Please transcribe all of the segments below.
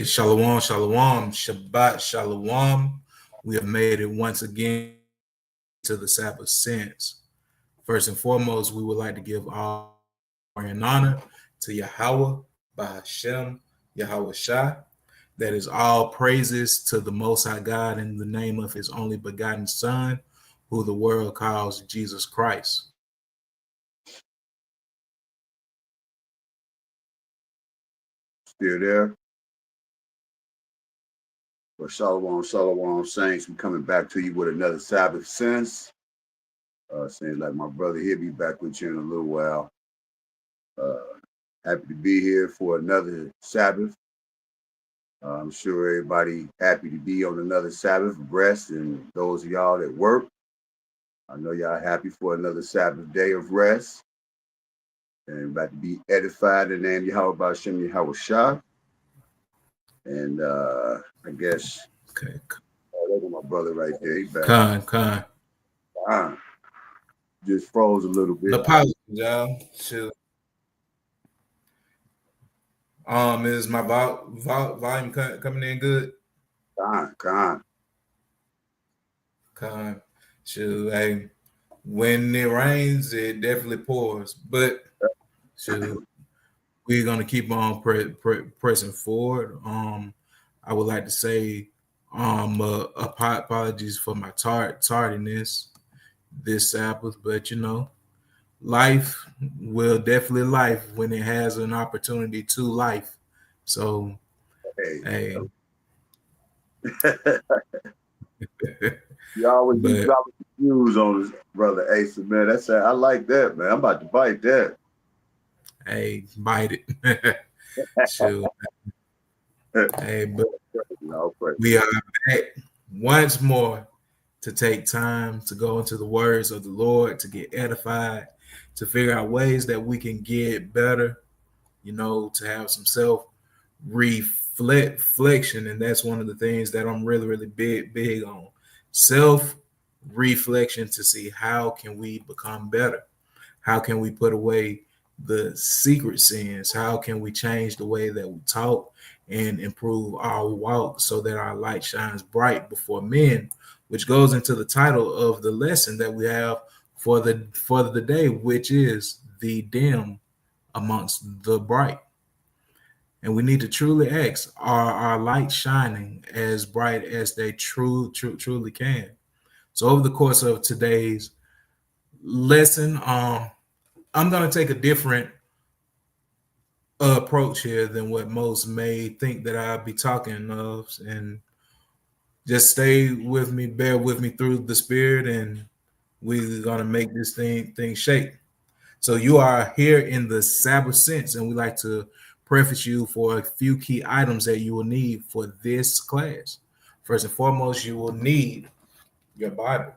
Hey, Shalom, Shalom, Shabbat, Shalom. We have made it once again to the Sabbath Sense. First and foremost, we would like to give all and honor to Yahweh, Bahashem, Yahweh Shai. That is all praises to the Most High God in the name of his only begotten Son, who the world calls Jesus Christ. Still there? Well, Shalom, Shalom, Saints. I'm coming back to you with another Sabbath Sense. Seems like my brother here be back with you in a little while. Happy to be here for another Sabbath. I'm sure everybody happy to be on another Sabbath of rest, and those of y'all that work, I know y'all happy for another Sabbath day of rest. And about to be edified in the name of Yahweh B'Shem Yahweh Shah. And I guess look at my brother right there. He back. Khan. Just froze a little bit. Apologies, y'all. Shoot. Is my volume coming in good? Khan. Shoot, hey, when it rains, it definitely pours. But shoot, we're gonna keep on pressing forward. I would like to say, apologies for my tardiness this Sabbath, but you know, life will definitely life when it has an opportunity to life. So, hey. You always be dropping the views on this, brother Asa, man. I like that, man. I'm about to bite that. Hey, bite it. Shoot. Hey, but we are back once more to take time to go into the words of the Lord, to get edified, to figure out ways that we can get better, you know, to have some self-reflection. And that's one of the things that I'm really big on. Self-reflection to see how can we become better? How can we put away the secret sins? How can we change the way that we talk and improve our walk so that our light shines bright before men, which goes into the title of the lesson that we have for the day, which is the dim amongst the bright. And we need to truly ask, are our lights shining as bright as they truly can? So over the course of today's lesson, I'm going to take a different approach here than what most may think that I'll be talking of, and just stay with me, bear with me through the spirit, and we're going to make this thing shake. So you are here in the Sabbath Sense, and we like to preface you for a few key items that you will need for this class. First and foremost, you will need your Bible.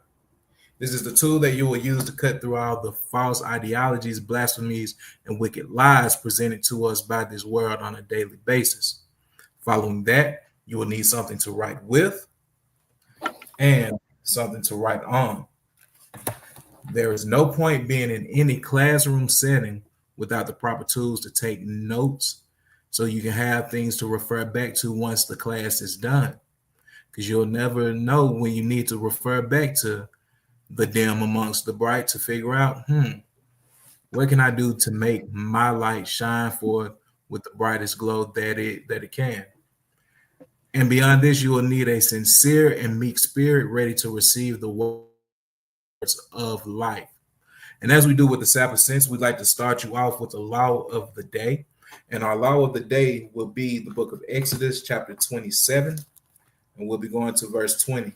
This is the tool that you will use to cut through all the false ideologies, blasphemies, and wicked lies presented to us by this world on a daily basis. Following that, you will need something to write with and something to write on. There is no point being in any classroom setting without the proper tools to take notes so you can have things to refer back to once the class is done. Because you'll never know when you need to refer back to the dim amongst the bright to figure out, what can I do to make my light shine forth with the brightest glow that it can? And beyond this, you will need a sincere and meek spirit ready to receive the words of life. And as we do with the Sabbath Sense, we'd like to start you off with the law of the day. And our law of the day will be the book of Exodus, chapter 27, and we'll be going to verse 20.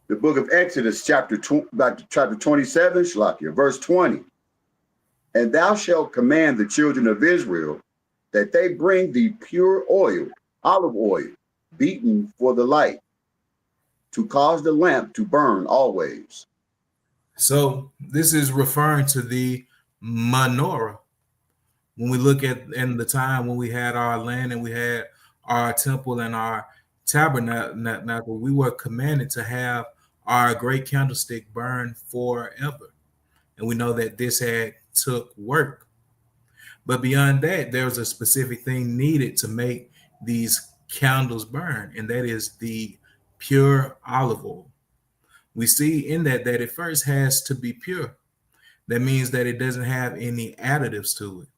The book of Exodus, chapter 27, Shlakia, verse 20. And thou shalt command the children of Israel that they bring thee pure oil, olive oil, beaten for the light, to cause the lamp to burn always. So this is referring to the menorah. When we look at in the time when we had our land and we had our temple and our tabernacle, we were commanded to have our great candlestick burn forever. And we know that this had took work. But beyond that, there's a specific thing needed to make these candles burn, and that is the pure olive oil. We see in that it first has to be pure. That means that it doesn't have any additives to it.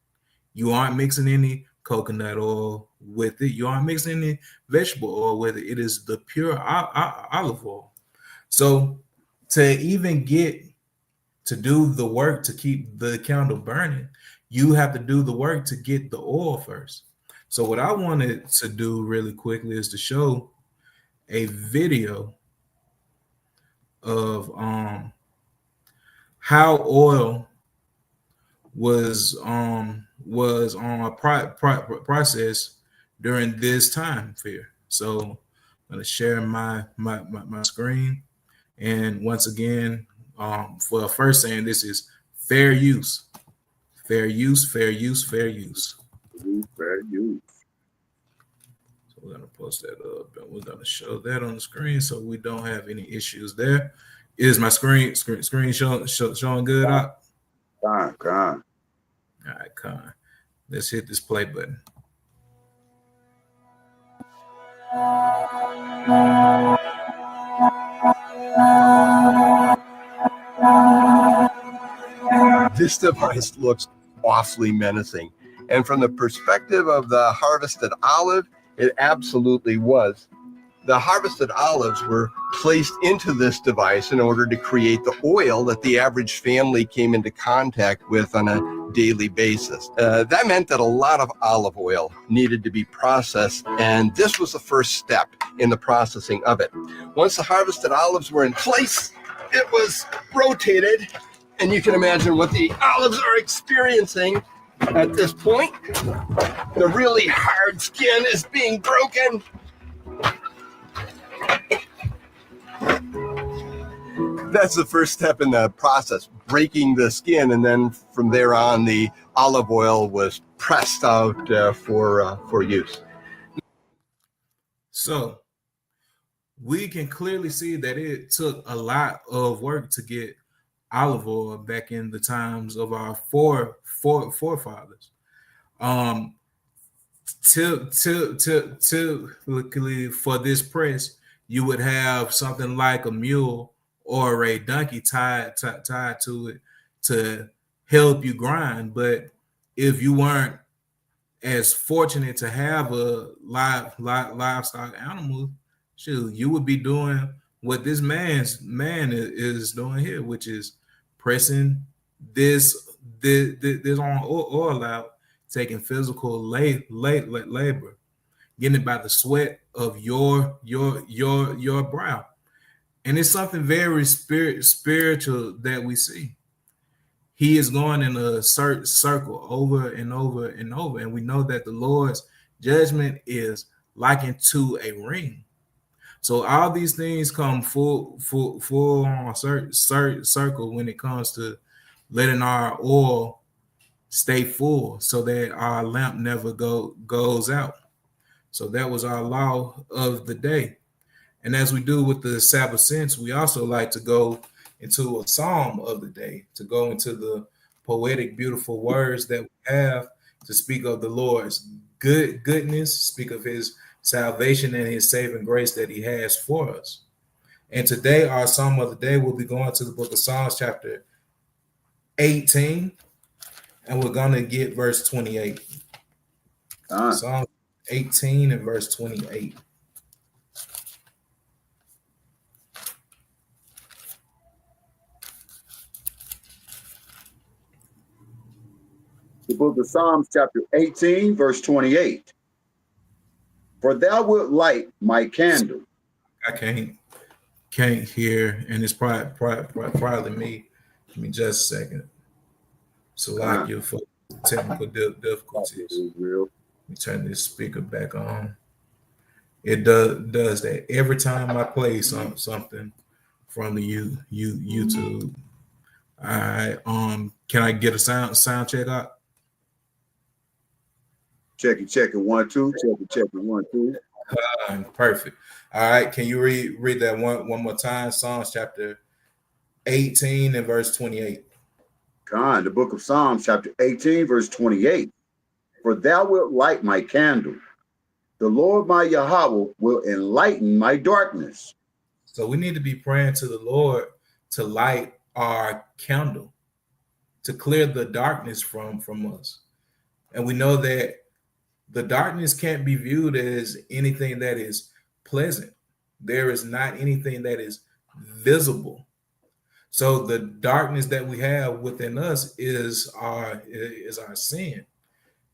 You aren't mixing any coconut oil with it. You aren't mixing any vegetable oil with it. It is the pure olive oil. So to even get to do the work to keep the candle burning, you have to do the work to get the oil first. So what I wanted to do really quickly is to show a video of how oil was on a process during this time here. So I'm going to share my screen, and once again, for first saying this is fair use, fair use, fair use, fair use. Fair use. So we're gonna post that up, and we're gonna show that on the screen so we don't have any issues there. Is my screen showing good up? Con. All right, Con. Let's hit this play button. This device looks awfully menacing. And from the perspective of the harvested olive, it absolutely was. The harvested olives were placed into this device in order to create the oil that the average family came into contact with on a daily basis. That meant that a lot of olive oil needed to be processed, and this was the first step in the processing of it. Once the harvested olives were in place, it was rotated, and you can imagine what the olives are experiencing at this point. The really hard skin is being broken. That's the first step in the process, breaking the skin, and then from there on, the olive oil was pressed out for use. So we can clearly see that it took a lot of work to get olive oil back in the times of our forefathers. Typically for this press, you would have something like a mule or a donkey tied to it to help you grind. But if you weren't as fortunate to have a livestock animal, shoot, you would be doing what this man is doing here, which is pressing this on oil out, taking physical labor, getting it by the sweat of your brow. And it's something very spiritual that we see. He is going in a circle over and over and over. And we know that the Lord's judgment is likened to a ring. So all these things come full on a circle when it comes to letting our oil stay full so that our lamp never goes out. So that was our law of the day. And as we do with the Sabbath Sense, we also like to go into a psalm of the day, to go into the poetic, beautiful words that we have to speak of the Lord's goodness, speak of his salvation and his saving grace that he has for us. And today, our psalm of the day will be going to the book of Psalms, chapter 18, and we're going to get verse 28. Psalm 18 and verse 28. The book of Psalms, chapter 18, verse 28. For thou wilt light my candle. I can't hear, and it's probably me. Give me just a second. So like you for technical difficulties. Let me turn this speaker back on. It does that every time I play something from the YouTube. All right. Can I get a sound check out? Check it 1 2. Check it 1 2. Perfect. All right. Can you read that one more time? Psalms chapter 18 and verse 28. Con, the book of Psalms, chapter 18, verse 28. For thou wilt light my candle. The Lord my Yahweh will enlighten my darkness. So we need to be praying to the Lord to light our candle, to clear the darkness from us. And we know that the darkness can't be viewed as anything that is pleasant. There is not anything that is visible. So the darkness that we have within us is our sin.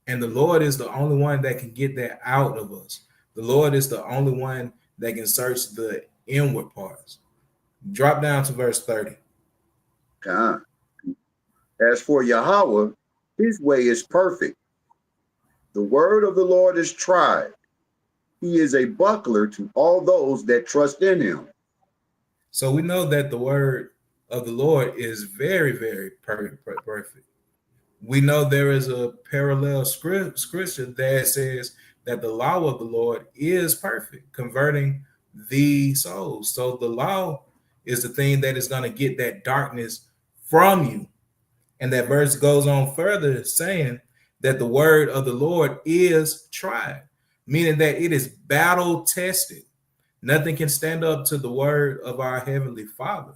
And the Lord is the only one that can get that out of us. The Lord is the only one that can search the inward parts. Drop down to verse 30. Con. As for Yahweh, his way is perfect. The word of the Lord is tried. He is a buckler to all those that trust in him. So we know that the word of the Lord is very, very perfect. We know there is a parallel scripture that says that the law of the Lord is perfect, converting the souls. So the law is the thing that is going to get that darkness from you. And that verse goes on further saying that the word of the Lord is tried, meaning that it is battle tested. Nothing can stand up to the word of our Heavenly Father,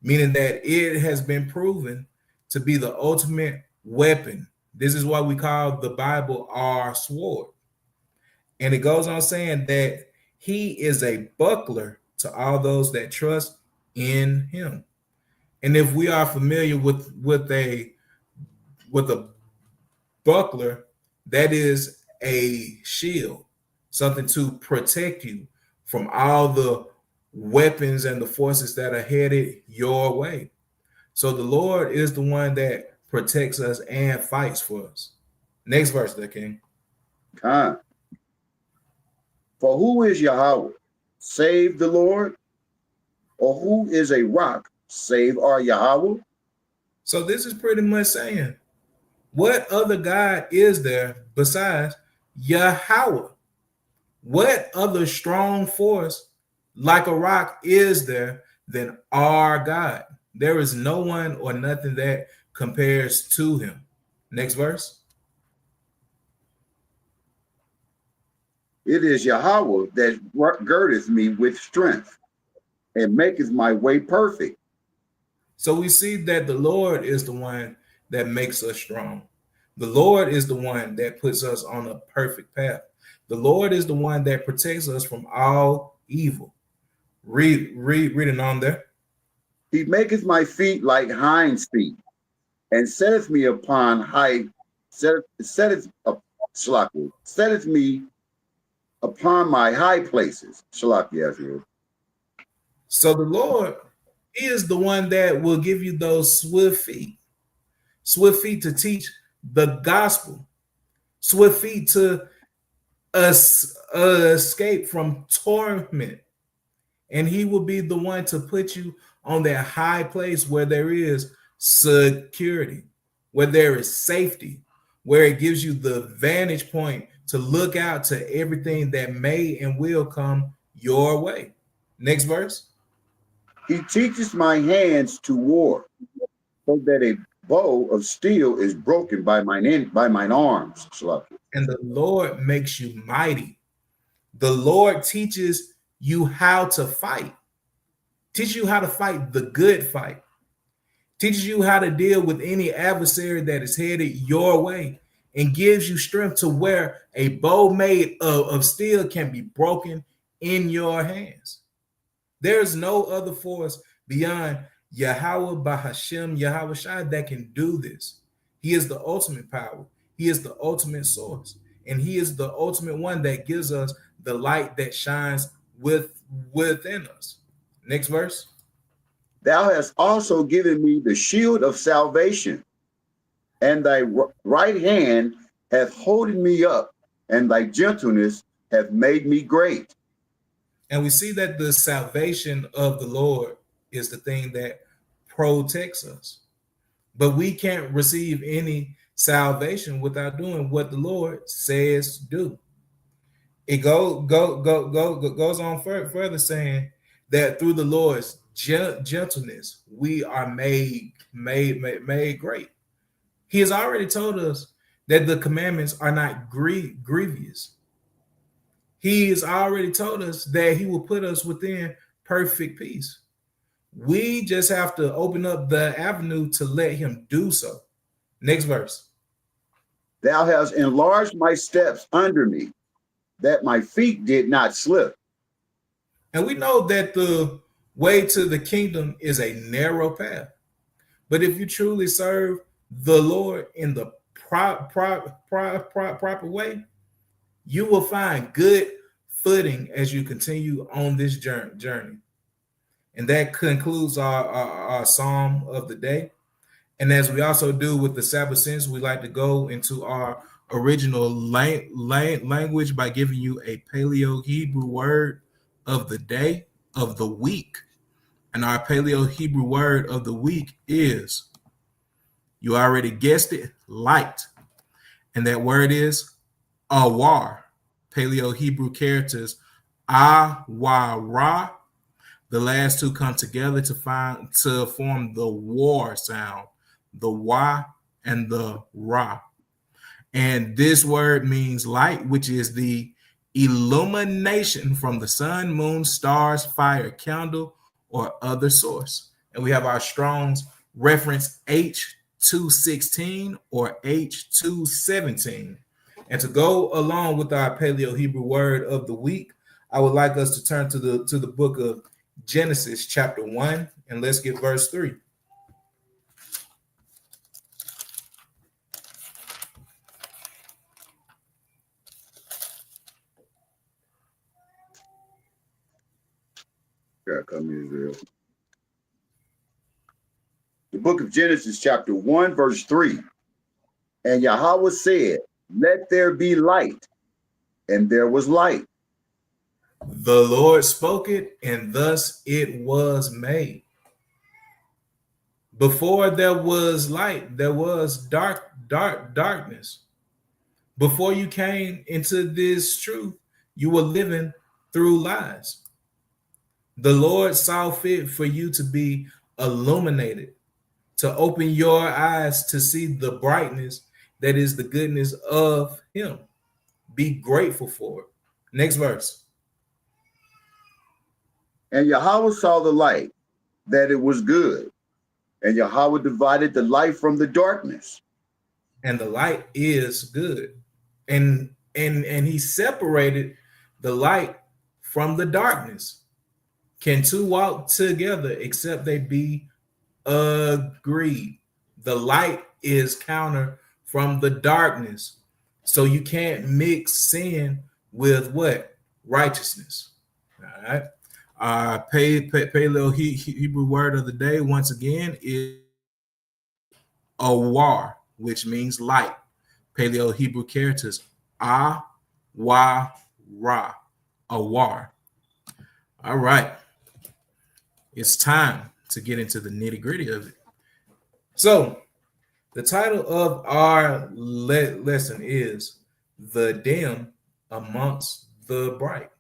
meaning that it has been proven to be the ultimate weapon. This is why we call the Bible our sword. And it goes on saying that he is a buckler to all those that trust in him. And if we are familiar with a buckler, that is a shield, something to protect you from all the weapons and the forces that are headed your way. So the Lord is the one that protects us and fights for us. Next verse, there, King. Con. For who is Yahweh? Save the Lord. Or who is a rock? Save our Yahweh. So this is pretty much saying, what other God is there besides Yahweh? What other strong force like a rock is there than our God? There is no one or nothing that compares to him. Next verse. It is Yahweh that girdeth me with strength and maketh my way perfect. So we see that the Lord is the one that makes us strong. The Lord is the one that puts us on a perfect path. The Lord is the one that protects us from all evil. Reading on there. He maketh my feet like hinds feet, and setteth me upon high, setteth me upon my high places. Shalaki Israel. So the Lord is the one that will give you those swift feet to teach the gospel, swift feet to escape from torment. And he will be the one to put you on that high place where there is security, where there is safety, where it gives you the vantage point to look out to everything that may and will come your way. Next verse. He teaches my hands to war, so that a bow of steel is broken by mine arms. Shalaki. And the Lord makes you mighty. The Lord teaches you how to fight, teaches you how to fight the good fight, teaches you how to deal with any adversary that is headed your way, and gives you strength to where a bow made of steel can be broken in your hands. There is no other force beyond Yahweh Bahashem Yahweh Shai that can do this. He is the ultimate power. He is the ultimate source. And he is the ultimate one that gives us the light that shines within us. Next verse. Thou hast also given me the shield of salvation, and thy right hand hath holden me up, and thy gentleness hath made me great. And we see that the salvation of the Lord is the thing that protects us. But we can't receive any salvation without doing what the Lord says do. It goes on further saying that through the Lord's gentleness we are made made great. He has already told us that the commandments are not grievous. He has already told us that he will put us within perfect peace. We just have to open up the avenue to let him do so. Next verse. Thou hast enlarged my steps under me, that my feet did not slip. And we know that the way to the kingdom is a narrow path. But if you truly serve the Lord in the proper way, you will find good footing as you continue on this journey. And that concludes our psalm of the day. And as we also do with the Sabbath Sense, we like to go into our original language by giving you a Paleo Hebrew word of the day, of the week. And our Paleo Hebrew word of the week is, you already guessed it, light. And that word is awar. Paleo Hebrew characters awara. The last two come together to form the war sound, the wa and the ra. And this word means light, which is the illumination from the sun, moon, stars, fire, candle, or other source. And we have our Strong's reference H216 or H217. And to go along with our Paleo Hebrew word of the week, I would like us to turn to the book of Genesis chapter 1, and let's get verse 3. Come Israel. The book of Genesis chapter 1, verse 3. And Yahweh said, let there be light, and there was light. The Lord spoke it, and thus it was made. Before there was light, there was darkness. Before you came into this truth, you were living through lies. The Lord saw fit for you to be illuminated, to open your eyes to see the brightness that is the goodness of him. Be grateful for it. Next verse. And Yahweh saw the light, that it was good. And Yahweh divided the light from the darkness. And the light is good. And he separated the light from the darkness. Can two walk together except they be agreed? The light is counter from the darkness. So you can't mix sin with what? Righteousness. All right. Paleo Hebrew word of the day, once again, is awar, which means light. Paleo Hebrew characters wa, ra, awar. All right. It's time to get into the nitty gritty of it. So, the title of our lesson is The Dim Amongst the Bright.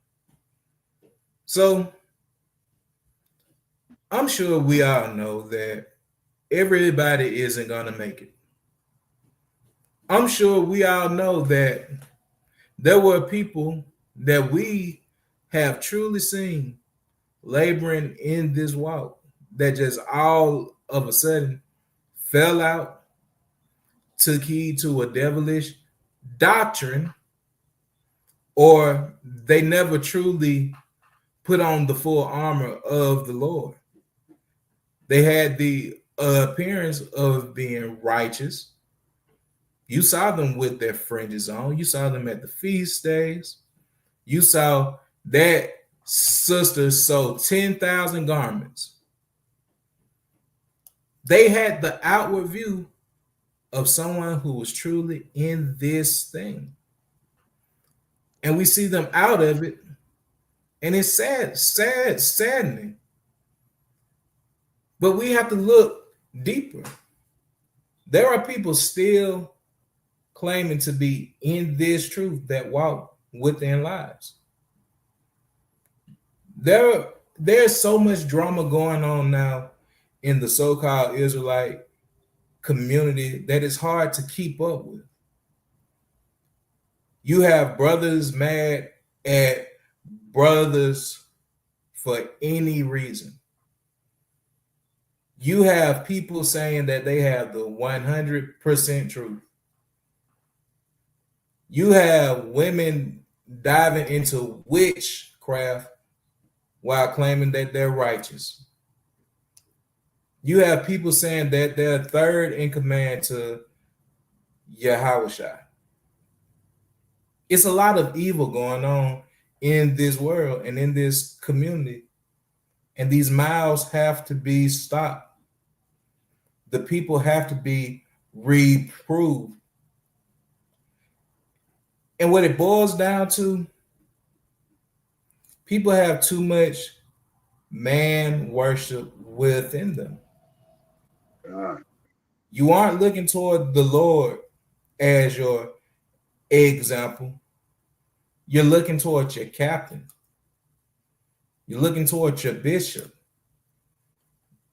So, I'm sure we all know that everybody isn't going to make it. I'm sure we all know that there were people that we have truly seen laboring in this walk that just all of a sudden fell out, took heed to a devilish doctrine, or they never truly put on the full armor of the Lord. They had the appearance of being righteous. You saw them with their fringes on. You saw them at the feast days. You saw that sister sold 10,000 garments. They had the outward view of someone who was truly in this thing. And we see them out of it. And it's saddening. But we have to look deeper. There are people still claiming to be in this truth that walk within lives. There's so much drama going on now in the so-called Israelite community that is hard to keep up with. You have brothers mad at brothers for any reason. You have people saying that they have the 100% truth. You have women diving into witchcraft while claiming that they're righteous. You have people saying that they're third in command to Yahushua. It's a lot of evil going on in this world and in this community, and these mouths have to be stopped. The people have to be reproved. And what it boils down to, people have too much man worship within them. You aren't looking toward the Lord as your example. You're looking toward your captain. You're looking toward your bishop.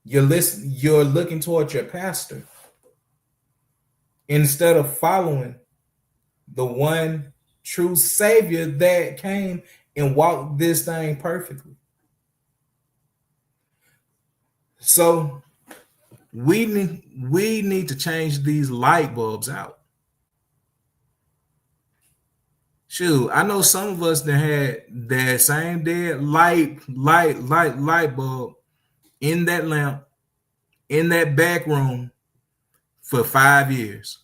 You're looking toward your pastor instead of following the one true Savior that came and walked this thing perfectly. So we need to change these light bulbs out. Shoot, I know some of us that had that same dead light bulb in that lamp in that back room for 5 years,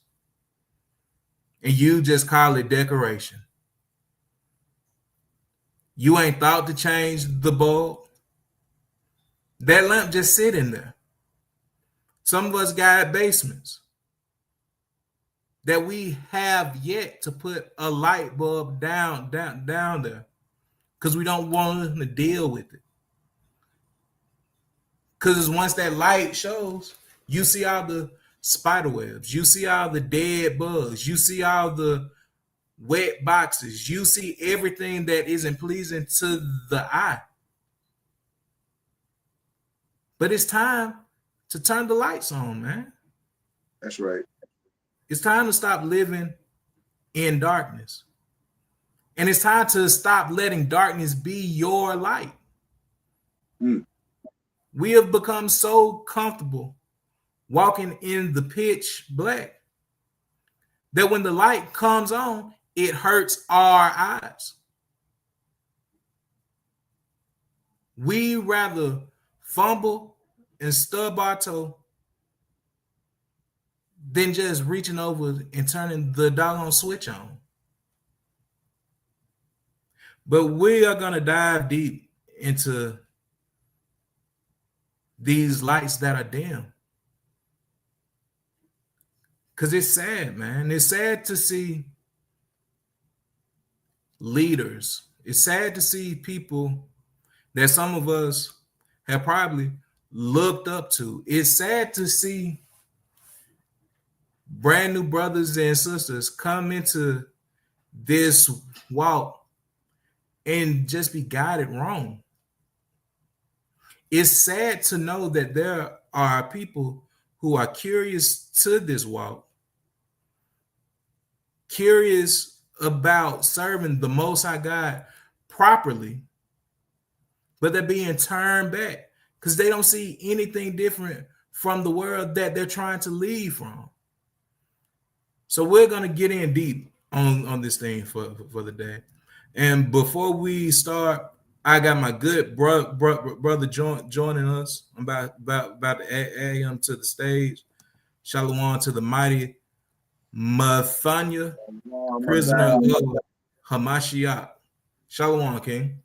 and you just call it decoration. You ain't thought to change the bulb. That lamp just sit in there. Some of us got basements that we have yet to put a light bulb down there because we don't want to deal with it. Because once that light shows, you see all the spider webs, you see all the dead bugs, you see all the wet boxes, you see everything that isn't pleasing to the eye. But it's time to turn the lights on, man. That's right. It's time to stop living in darkness. And it's time to stop letting darkness be your light. We have become so comfortable walking in the pitch black that when the light comes on, it hurts our eyes. We rather fumble and stub our toe than just reaching over and turning the doggone switch on. But we are going to dive deep into these lights that are dim. Because it's sad, man. It's sad to see leaders. It's sad to see people that some of us have probably looked up to. It's sad to see brand new brothers and sisters come into this walk and just be guided wrong. It's sad to know that there are people who are curious to this walk, curious about serving the Most High God properly, but they're being turned back because they don't see anything different from the world that they're trying to leave from. So we're going to get in deep on this thing for the day. And before we start, I got my good brother joining us. I'm about to add him to the stage. Shalom to the mighty Mathanya, prisoner of Hamashiach. Shalom, King.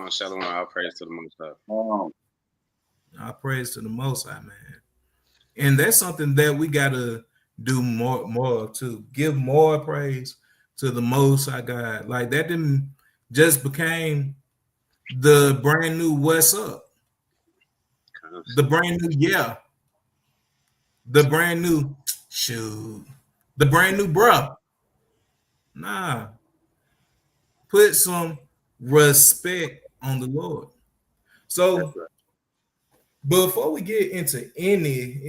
Shalom. All praise to the Most High. All praise to the Most High, man. And that's something that we got to do more to give more praise to the Most High God. Like that didn't just became the brand new what's up, the brand new the brand new shoot, the brand new bruh. Nah, put some respect on the Lord. So Before we get into anything,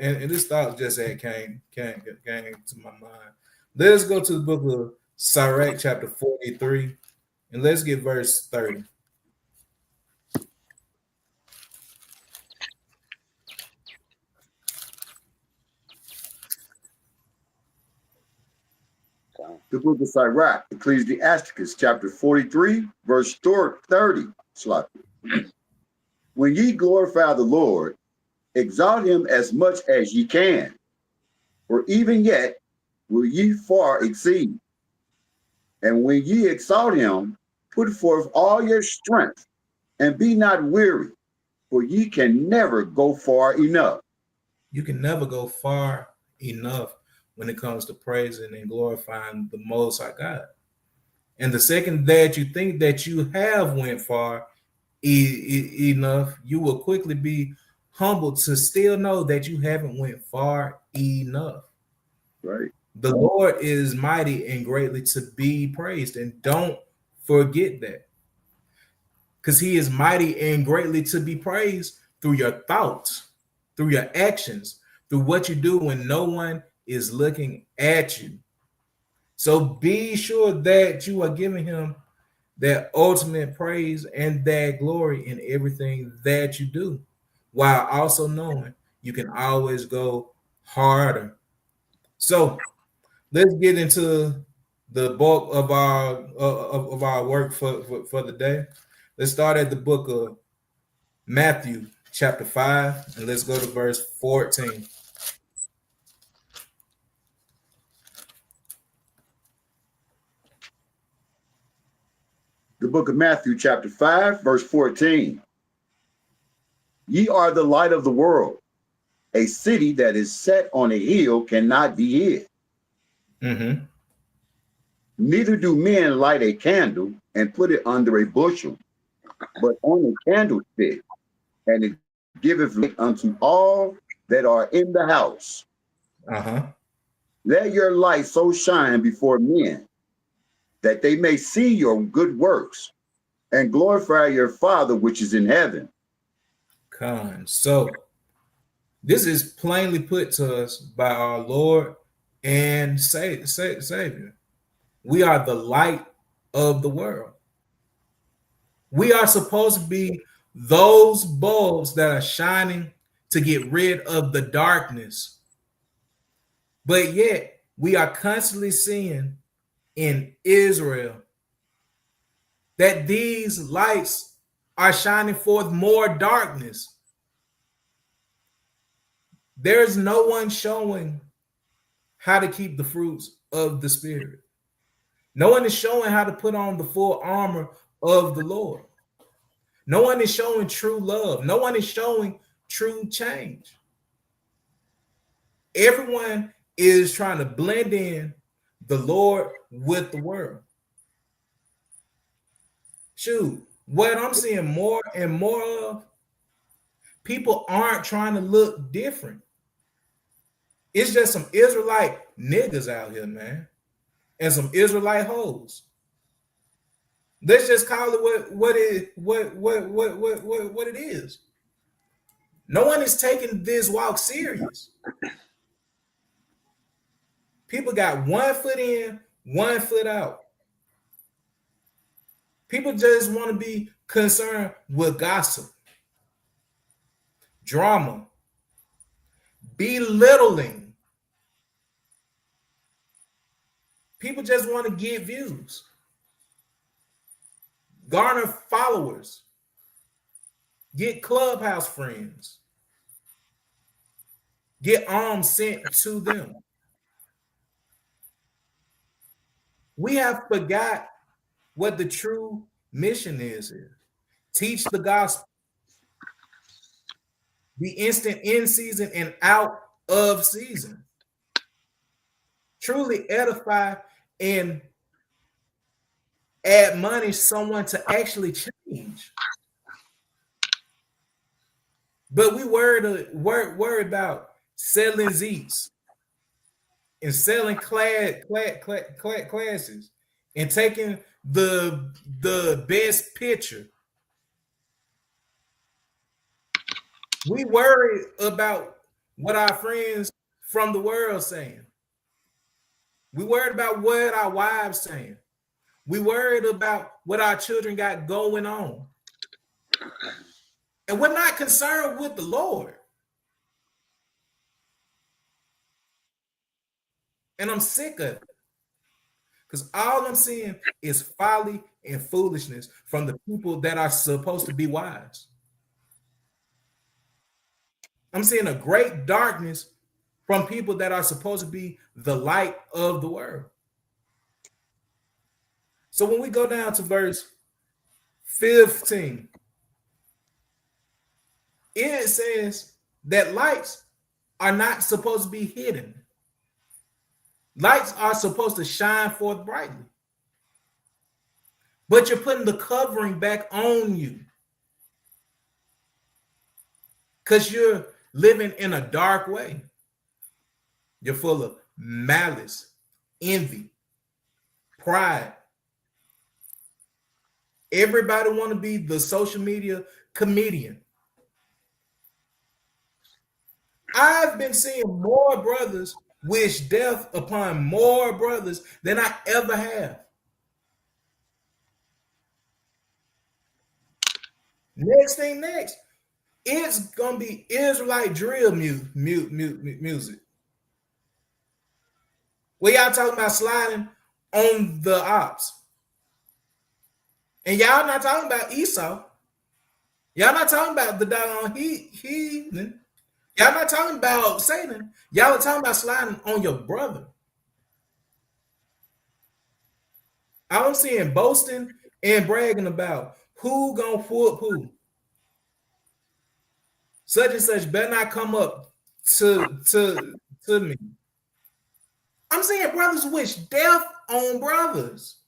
and this thought just came to my mind. Let's go to the book of Sirach, chapter 43, and let's get verse 30. The book of Sirach, Ecclesiasticus, chapter 43, verse 30. When ye glorify the Lord, exalt him as much as ye can, for even yet will ye far exceed. And when ye exalt him, put forth all your strength, and be not weary, for ye can never go far enough. You can never go far enough when it comes to praising and glorifying the Most High God. And the second that you think that you have went far enough, you will quickly be humbled to still know that you haven't went far enough. Right. The Lord is mighty and greatly to be praised, and don't forget that, because he is mighty and greatly to be praised through your thoughts, through your actions, through what you do when no one is looking at you. So be sure that you are giving him that ultimate praise and that glory in everything that you do, while also knowing you can always go harder. So let's get into the bulk of our work for the day. Let's start at the book of Matthew, chapter 5, and let's go to verse 14. The book of Matthew, chapter 5, verse 14. Ye are the light of the world. A city that is set on a hill cannot be hid. Mm-hmm. Neither do men light a candle and put it under a bushel, but on a candlestick, and it giveth light unto all that are in the house. Uh-huh. Let your light so shine before men that they may see your good works and glorify your Father which is in heaven. So this is plainly put to us by our Lord and Savior. We are the light of the world. We are supposed to be those bulbs that are shining to get rid of the darkness. But yet, we are constantly seeing in Israel that these lights are shining forth more darkness. There's no one showing how to keep the fruits of the Spirit. No one is showing how to put on the full armor of the Lord. No one is showing true love. No one is showing true change. Everyone is trying to blend in the Lord with the world. Shoot, what I'm seeing more and more of, people aren't trying to look different. It's just some Israelite niggas out here, man, and some Israelite hoes. Let's just call it what it is. No one is taking this walk serious. People got 1 foot in, 1 foot out. People just want to be concerned with gossip, drama, belittling. People just want to get views, garner followers, get clubhouse friends, get alms sent to them. We have forgot what the true mission is here. Teach the gospel. Be instant in season and out of season. Truly edify and admonish someone to actually change. But we worried about selling Zeeks and selling classes and taking the best picture We worry about what our friends from the world saying. We worried about what our wives saying. We worried about what our children got going on. And we're not concerned with the Lord. And I'm sick of it. Because all I'm seeing is folly and foolishness from the people that are supposed to be wise. I'm seeing a great darkness from people that are supposed to be the light of the world. So when we go down to verse 15, it says that lights are not supposed to be hidden. Lights are supposed to shine forth brightly. But you're putting the covering back on you because you're living in a dark way. You're full of malice, envy, pride. Everybody want to be the social media comedian. I've been seeing more brothers wish death upon more brothers than I ever have. Next, it's gonna be Israelite drill music. Where y'all talking about sliding on the ops. And y'all not talking about Esau. Y'all not talking about the doggone heathen. Y'all not talking about Satan. Y'all are talking about sliding on your brother. I'm seeing boasting and bragging about who gonna whoop who. Such and such better not come up to me. I'm seeing brothers wish death on brothers.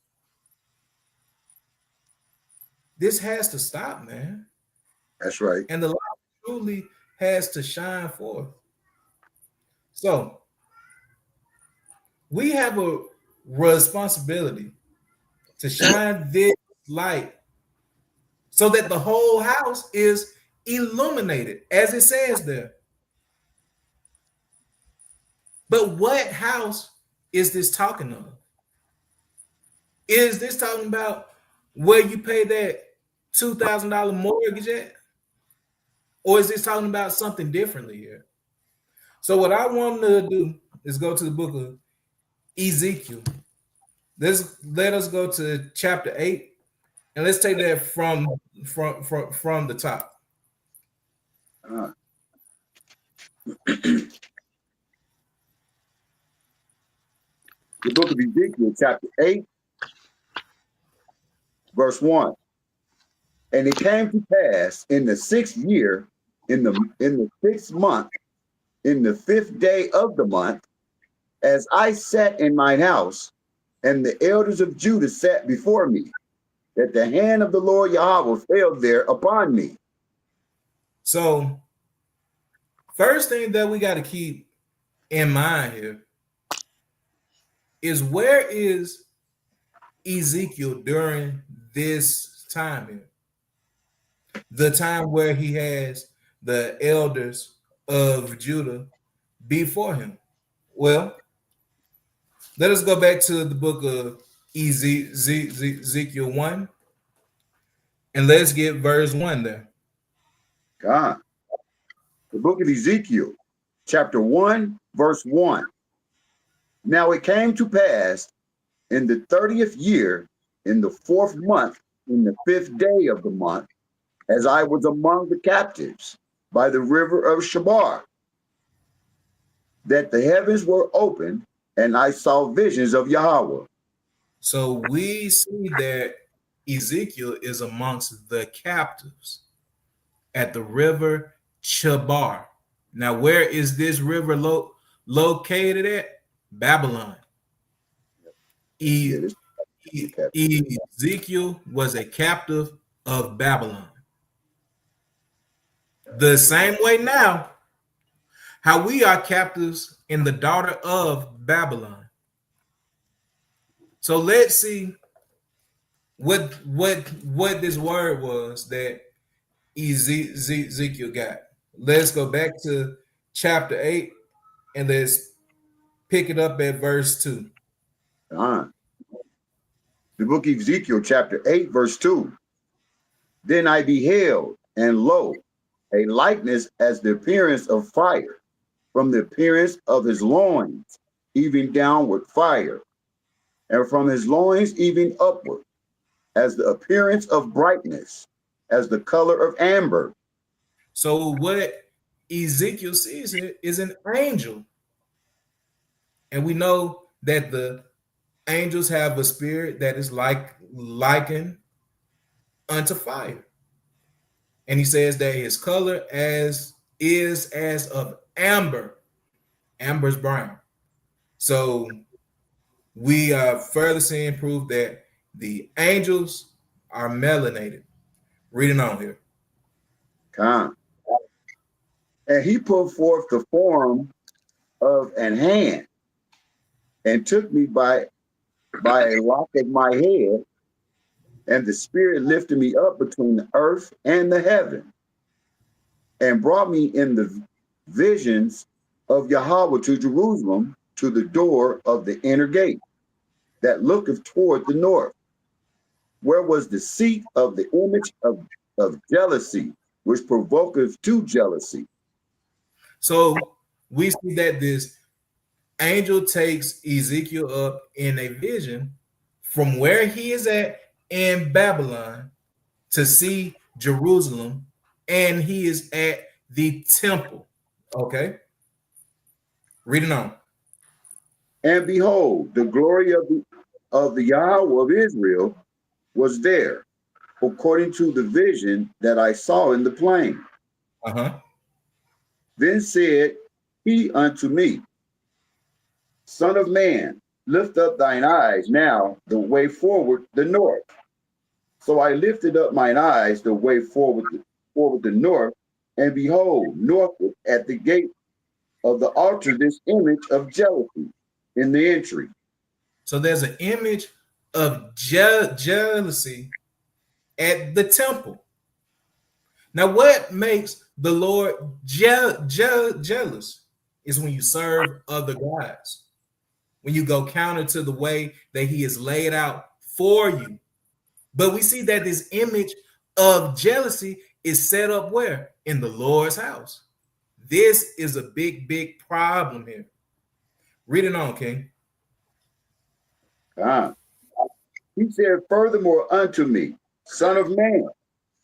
This has to stop, man. That's right. And the light truly has to shine forth. So we have a responsibility to shine this light so that the whole house is illuminated, as it says there. But what house is this talking of? Is this talking about where you pay that $2,000 mortgage at? Or is this talking about something differently here? So what I want to do is go to the book of Ezekiel. Let us go to chapter 8, and let's take that from the top. The book of Ezekiel, chapter 8, verse 1. And it came to pass in the 6th year, in the 6th month, in the 5th day of the month, as I sat in mine house, and the elders of Judah sat before me, that the hand of the Lord Yahweh fell there upon me. So, first thing that we got to keep in mind here is, where is Ezekiel during this time here? The time where he has the elders of Judah before him. Well, let us go back to the book of Ezekiel 1, and let's get verse 1 there. God. The book of Ezekiel, chapter 1, verse 1. Now it came to pass in the 30th year, in the 4th month, in the 5th day of the month, as I was among the captives by the river of Shabar, that the heavens were opened, and I saw visions of Yahweh. So we see that Ezekiel is amongst the captives at the river Chabar. Now, where is this river located at? Babylon. Ezekiel was a captive of Babylon. The same way now, how we are captives in the daughter of Babylon. So let's see what this word was that Ezekiel got. Let's go back to chapter 8 and let's pick it up at verse 2. The book of Ezekiel, chapter 8, verse 2. Then I beheld, and lo, a likeness as the appearance of fire, from the appearance of his loins, even downward fire, and from his loins even upward, as the appearance of brightness, as the color of amber. So what Ezekiel sees here is an angel. And we know that the angels have a spirit that is likened unto fire. And he says that his color is as of amber. Amber's brown. So we are further seeing proof that the angels are melanated. Reading on here. And he put forth the form of an hand, and took me by a lock of my head, and the spirit lifted me up between the earth and the heaven, and brought me in the visions of Yahweh to Jerusalem, to the door of the inner gate that looketh toward the north, where was the seat of the image of jealousy, which provoketh to jealousy. So we see that this angel takes Ezekiel up in a vision from where he is at in Babylon to see Jerusalem, and he is at the temple. Okay. Reading on. And behold, the glory of the Yahweh of Israel was there, according to the vision that I saw in the plain. Then said he unto me, Son of man, lift up thine eyes now the way forward the north. So I lifted up mine eyes the way forward the north, and behold, northward at the gate of the altar this image of jealousy in the entry. So there's an image of jealousy at the temple. Now, what makes the Lord jealous is when you serve other gods, when you go counter to the way that he has laid out for you. But we see that this image of jealousy is set up where? In the Lord's house. This is a big, big problem here. Read it on, King. He said, furthermore unto me, Son of man,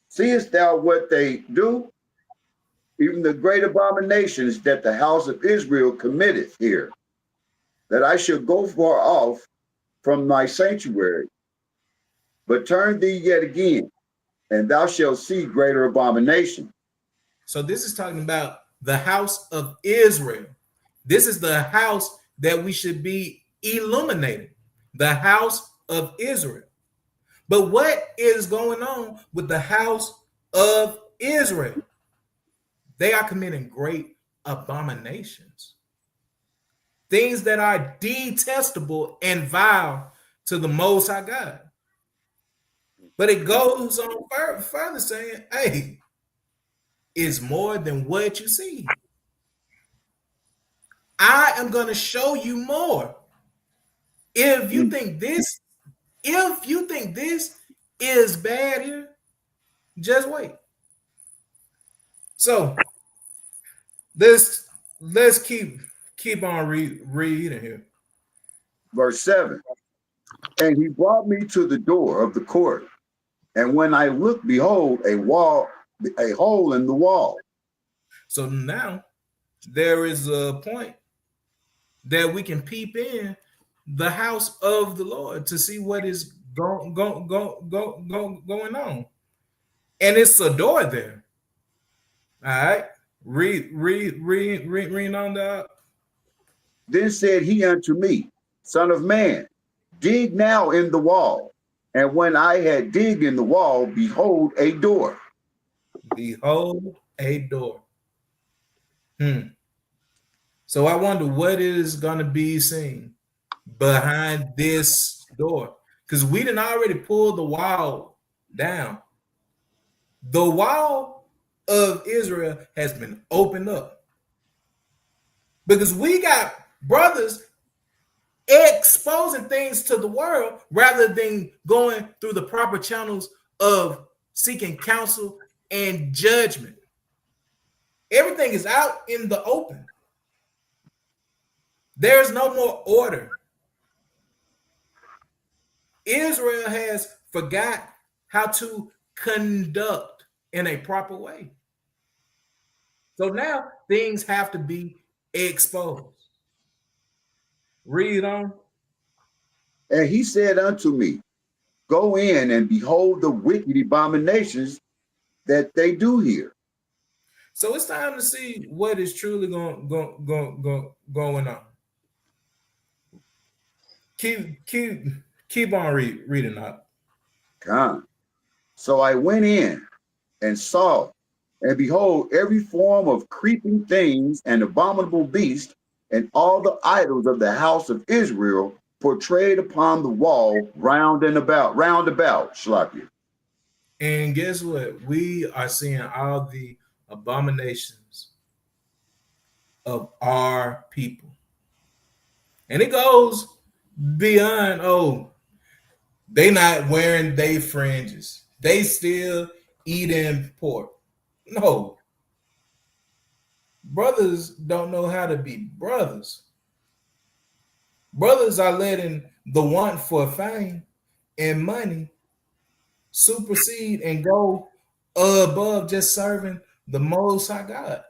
seest thou what they do? Even the great abominations that the house of Israel committeth here, that I should go far off from my sanctuary. But turn thee yet again, and thou shalt see greater abomination. So this is talking about the house of Israel. This is the house that we should be illuminating, the house of Israel. But what is going on with the house of Israel? They are committing great abominations, things that are detestable and vile to the Most High God. But it goes on further saying, hey, it's more than what you see. I am going to show you more. If you think this is bad here, just wait. So let's keep on reading here. Verse 7. And he brought me to the door of the court, and when I looked, behold, a hole in the wall. So now there is a point that we can peep in the house of the Lord to see what is going on. And it's a door there. All right. Read on that. Then said he unto me, Son of man, dig now in the wall. And when I had digged in the wall, behold, a door. Behold, a door. So I wonder what is going to be seen behind this door. Because we didn't already pull the wall down. The wall of Israel has been opened up. Because we got brothers exposing things to the world rather than going through the proper channels of seeking counsel and judgment. Everything is out in the open. There's no more order. Israel has forgot how to conduct in a proper way. So now things have to be exposed. Read on. And he said unto me, Go in and behold the wicked abominations that they do here. So it's time to see what is truly going on. Keep on reading up. Come. So I went in and saw, and behold, every form of creeping things and abominable beast, and all the idols of the house of Israel portrayed upon the wall round about, Shlakia. And guess what? We are seeing all the abominations of our people. And it goes beyond, oh, they not wearing they fringes. They still eating pork. No. Brothers don't know how to be brothers. Brothers are letting the want for fame and money supersede and go above just serving the Most High God.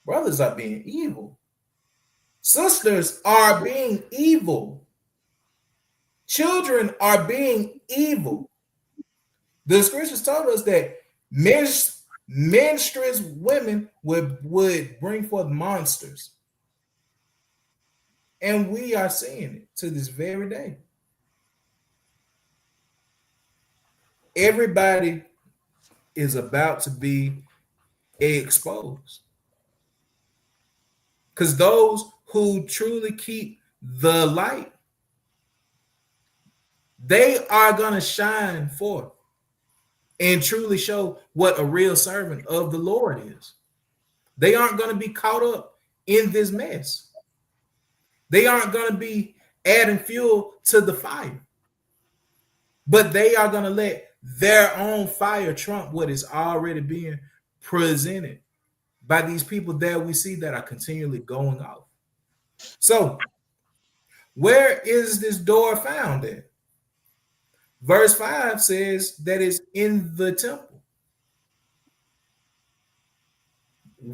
Brothers are being evil. Sisters are being evil. Children are being evil. The scriptures told us that menstruous women would bring forth monsters. And we are seeing it to this very day. Everybody is about to be exposed. Because those who truly keep the light, they are going to shine forth and truly show what a real servant of the Lord is. They aren't going to be caught up in this mess. They aren't going to be adding fuel to the fire. But they are going to let their own fire trump what is already being presented by these people that we see that are continually going off. So, where is this door found at? Verse 5 says that it's in the temple.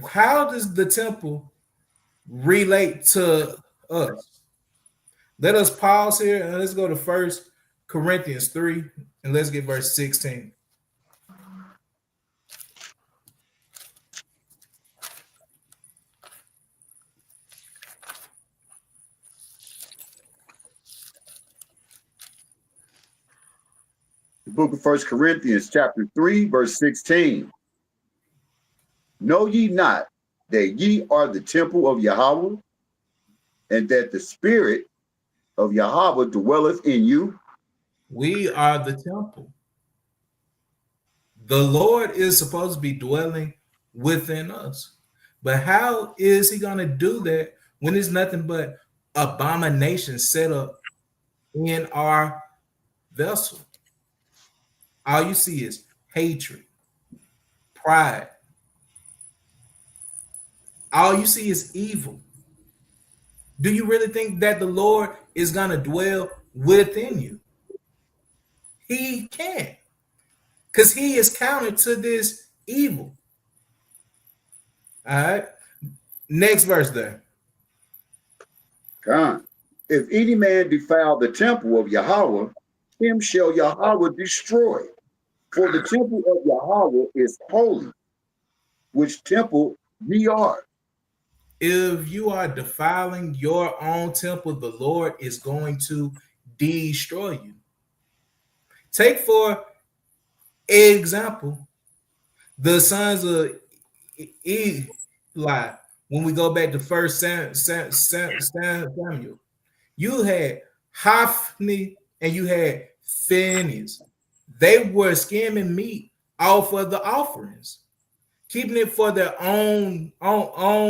How does the temple relate to us? Let us pause here and let's go to 1 Corinthians 3 and let's get verse 16. The book of 1 Corinthians chapter 3, verse 16. Know ye not that ye are the temple of Yahweh, and that the Spirit of Yahweh dwelleth in you? We are the temple. The Lord is supposed to be dwelling within us. But how is he going to do that when there's nothing but abomination set up in our vessel? All you see is hatred, pride. All you see is evil. Do you really think that the Lord is going to dwell within you? He can't, because he is counter to this evil. All right. Next verse there. God. If any man defile the temple of Yahweh, him shall Yahweh destroy. For the temple of Yahweh is holy, which temple ye are. If you are defiling your own temple, the Lord is going to destroy you. Take for example the sons of Eli. When we go back to 1 Samuel, you had Hophni and you had Phinehas. They were skimming meat offer the offerings, keeping it for their own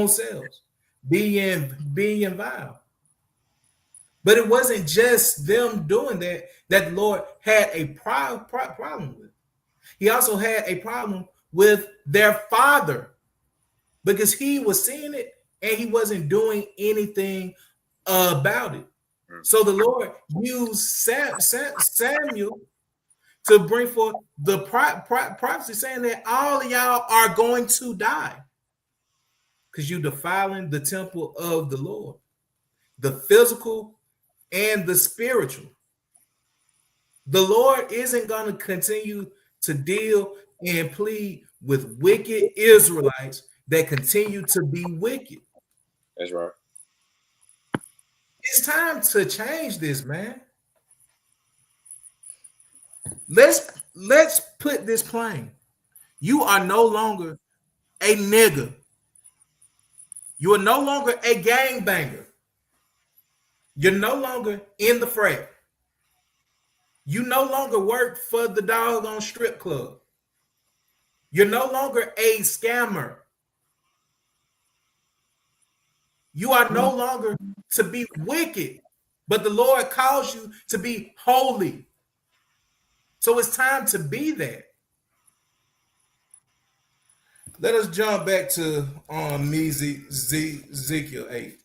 selves, being vile. But it wasn't just them doing that the Lord had a problem with. He also had a problem with their father because he was seeing it and he wasn't doing anything about it. So the Lord used Samuel to bring forth the prophecy saying that all of y'all are going to die because you defiling the temple of the Lord, the physical and the spiritual. The Lord isn't going to continue to deal and plead with wicked Israelites that continue to be wicked. That's right. It's time to change this, man. Let's put this plain. You are no longer a nigger. You are no longer a gangbanger. You're no longer in the frat. You no longer work for the doggone strip club. You're no longer a scammer. You are no longer to be wicked, but the Lord calls you to be holy. So it's time to be that. Let us jump back to Ezekiel 8.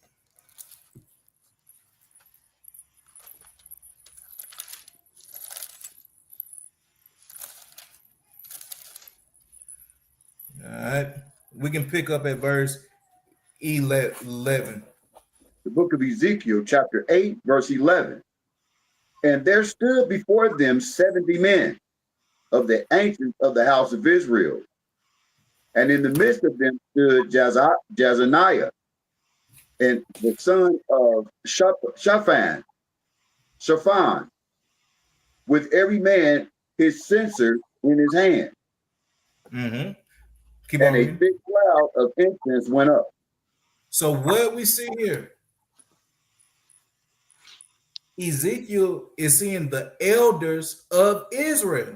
All right. We can pick up at verse 11. The book of Ezekiel, chapter 8, verse 11. And there stood before them 70 men of the ancients of the house of Israel. And in the midst of them stood Jazaniah, and the son of Shaphan, with every man his censer in his hand. Mm-hmm. Keep and on a reading. big cloud of incense went up. So what we see here, Ezekiel is seeing the elders of Israel.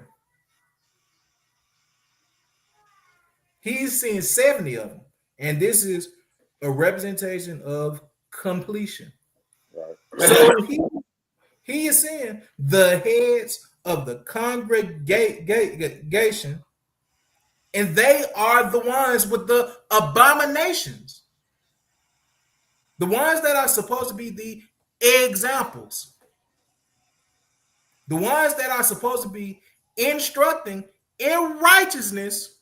He's seeing 70 of them. And this is a representation of completion. Right. So he is seeing the heads of the congregation, and they are the ones with the abominations. The ones that are supposed to be the examples. The ones that are supposed to be instructing in righteousness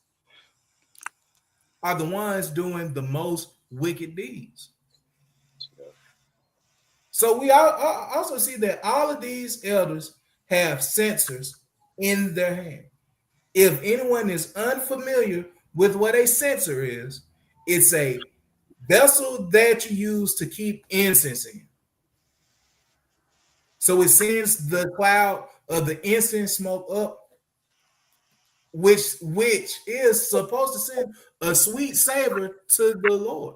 are the ones doing the most wicked deeds. So we also see that all of these elders have censers in their hand. If anyone is unfamiliar with what a censer is, it's a vessel that you use to keep incense in. So it sends the cloud of the incense smoke up, which is supposed to send a sweet savor to the Lord.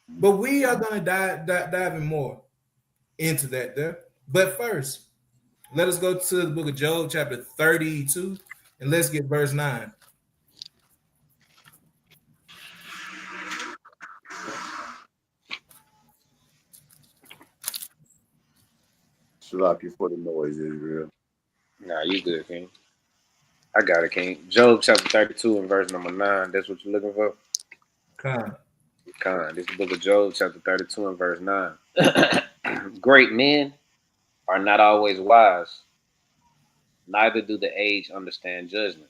But we are going to dive in more into that there. But first, let us go to the book of Job, chapter 32, and let's get verse 9. Salaki for the noise, Israel. Nah, you good, King. I got it, King. Job chapter 32 and verse number 9. That's what you're looking for? Come. This is the book of Job chapter 32 and verse 9. Great men are not always wise, neither do the age understand judgment.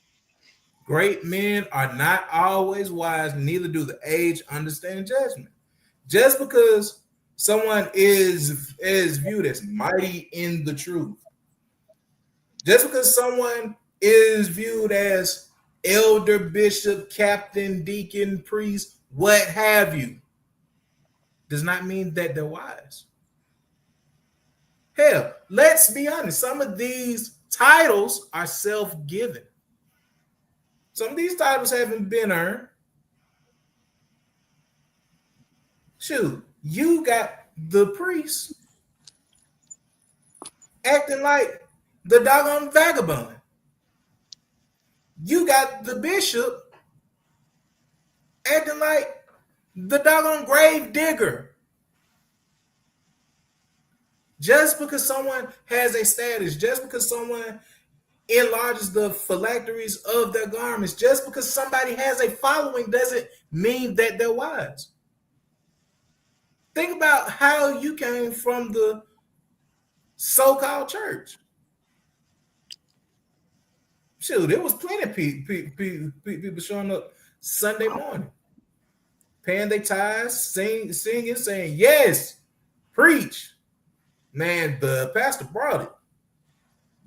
Great men are not always wise, neither do the age understand judgment. Just because someone is viewed as mighty in the truth, just because someone is viewed as elder, bishop, captain, deacon, priest, what have you, does not mean that they're wise. Hell, let's be honest, some of these titles are self-given. Some of these titles haven't been earned. Shoot, you got the priest acting like the doggone vagabond. You got the bishop acting like the doggone grave digger. Just because someone has a status, just because someone enlarges the phylacteries of their garments, just because somebody has a following doesn't mean that they're wise. Think about how you came from the so-called church. Shoot, there was plenty of people showing up Sunday morning, paying their tithes, singing, saying, yes, preach. Man, the pastor brought it.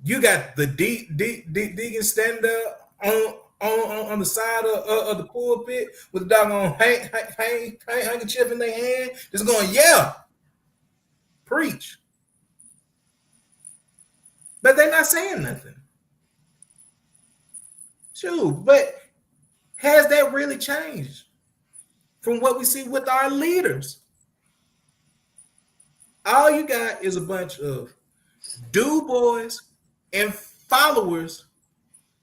You got the deacon standing there on the side of the pulpit with the doggone handkerchief in their hand, just going, yeah, preach. But they're not saying nothing. Shoot, but has that really changed from what we see with our leaders? All you got is a bunch of do boys and followers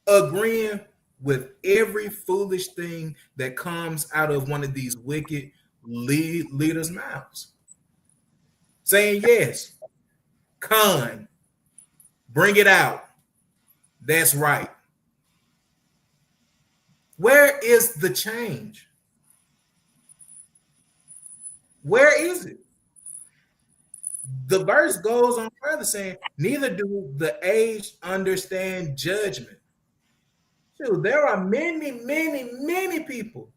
agreeing with every foolish thing that comes out of one of these wicked leaders' mouths. Saying yes, con, bring it out. That's right. Where is the change? Where is it? The verse goes on further saying, neither do the aged understand judgment. So there are many people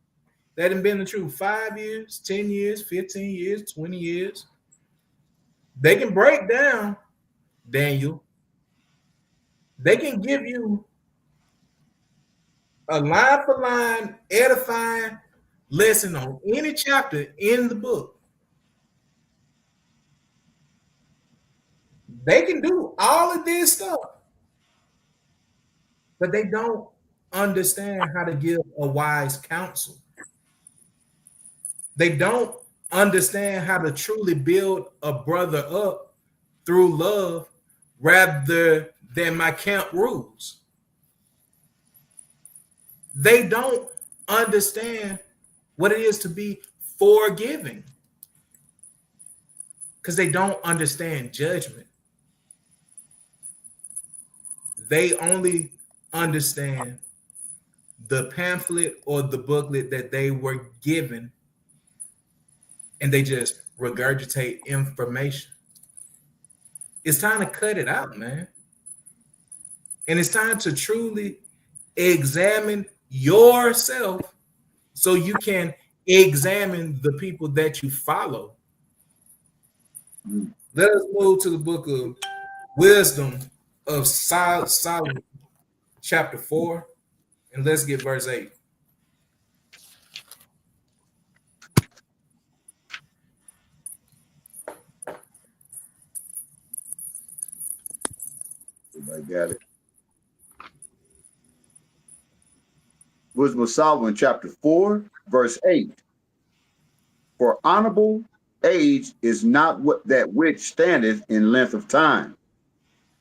that have been in the truth 5 years, 10 years, 15 years, 20 years. They can break down Daniel. They can give you a line for line, edifying lesson on any chapter in the book. They can do all of this stuff, but they don't understand how to give a wise counsel. They don't understand how to truly build a brother up through love rather than my camp rules. They don't understand what it is to be forgiving because they don't understand judgment. They only understand the pamphlet or the booklet that they were given, and they just regurgitate information. It's time to cut it out, man. And it's time to truly examine yourself so you can examine the people that you follow. Let us move to the book of Wisdom of Solomon, chapter 4, and let's get verse 8. I got it. Wisdom of Solomon, chapter 4, verse 8. For honorable age is not that which standeth in length of time,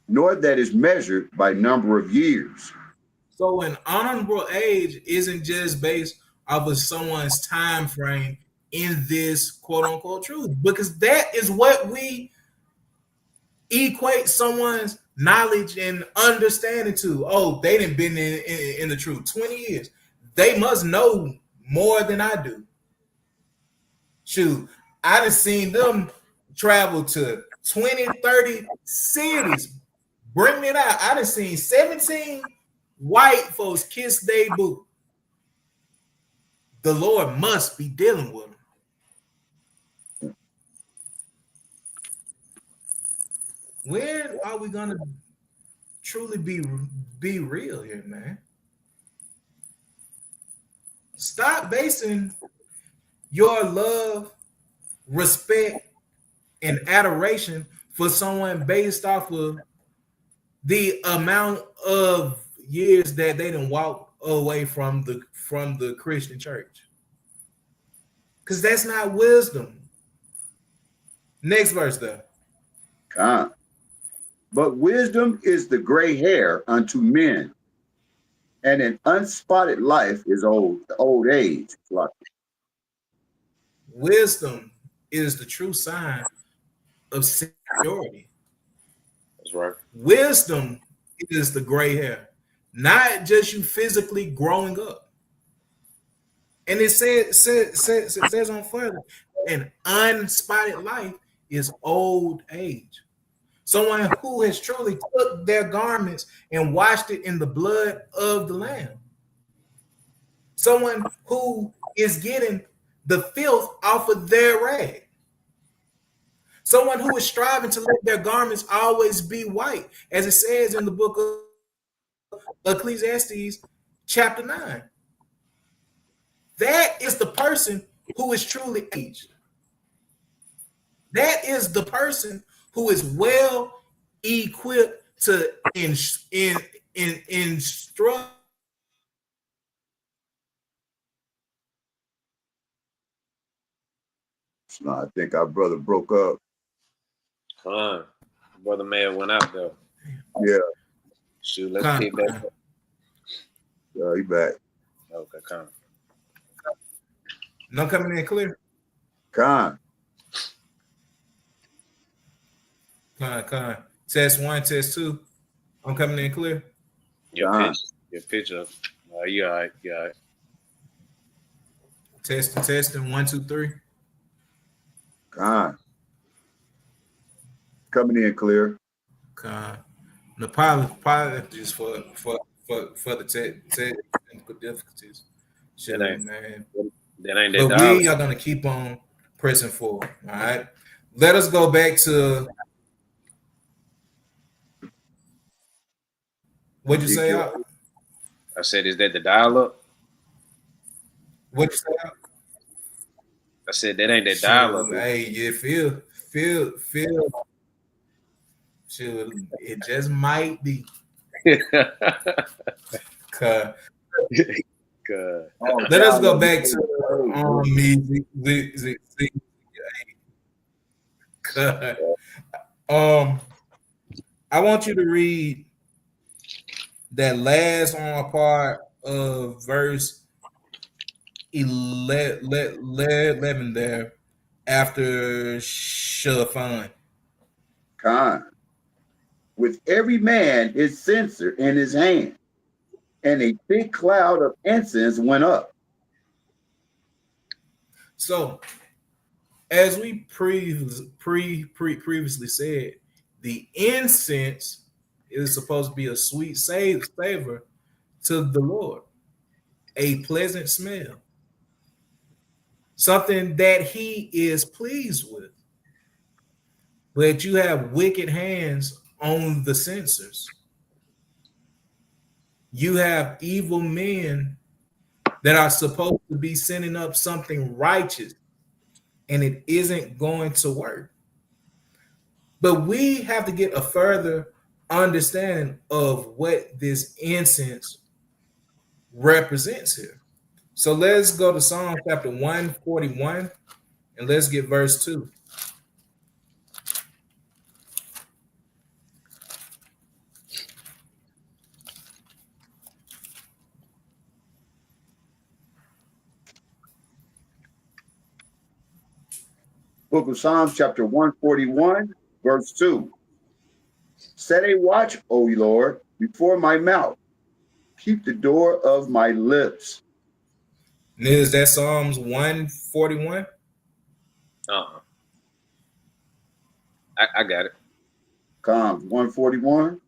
nor that is measured by number of years. So an honorable age isn't just based off of someone's time frame in this quote unquote truth, because that is what we equate someone's knowledge and understanding to. Oh, they didn't been in the truth 20 years. They must know more than I do. Shoot, I done seen them travel to 20, 30 cities. Bring it out. I done seen 17 white folks kiss their boot. The Lord must be dealing with them. When are we gonna truly be real here, man? Stop basing your love, respect, and adoration for someone based off of the amount of years that they didn't walk away from the Christian church. Because that's not wisdom. Next verse though. But wisdom is the gray hair unto men, And an unspotted life is old age. Like, Wisdom is the true sign of seniority. That's right. Wisdom is the gray hair, not just you physically growing up. And it says on further, an unspotted life is old age. Someone who has truly took their garments and washed it in the blood of the Lamb. Someone who is getting the filth off of their rag. Someone who is striving to let their garments always be white, as it says in the book of Ecclesiastes, chapter 9. That is the person who is truly aged. That is the person who is well equipped to instruct. no, I think our brother broke up. Come on. Brother Mayor went out though. Yeah, Shoot, let's keep that. he back. Okay, come. No coming in clear. Con. Con. Test 1, test 2. I'm coming in clear. Your pitch up. You all right. You all right. Testing. 1, 2, 3. Con. Coming in clear. Con. The pilot just for the technical difficulties. Shit, man. That ain't But that we are gonna keep on pressing forward. All right. Let us go back to what'd you say? I said, is that the dial-up? What'd you say? I said that ain't that dial-up. Hey, you feel. Shoot, it just might be. Good. Let us go back to music. I want you to read that last part of verse 11 there after Shafan. Con. With every man his censer in his hand, and a big cloud of incense went up. So, as we previously said, the incense is supposed to be a sweet savor to the Lord, a pleasant smell, something that He is pleased with. But you have wicked hands on the censers. You have evil men that are supposed to be sending up something righteous, and it isn't going to work. But we have to get a further understanding of what this incense represents here. So let's go to Psalm chapter 141 and let's get verse 2. Book of Psalms, chapter 141, verse 2. Set a watch, O Lord, before my mouth. Keep the door of my lips. Is that Psalms 141? I got it. Psalms 141.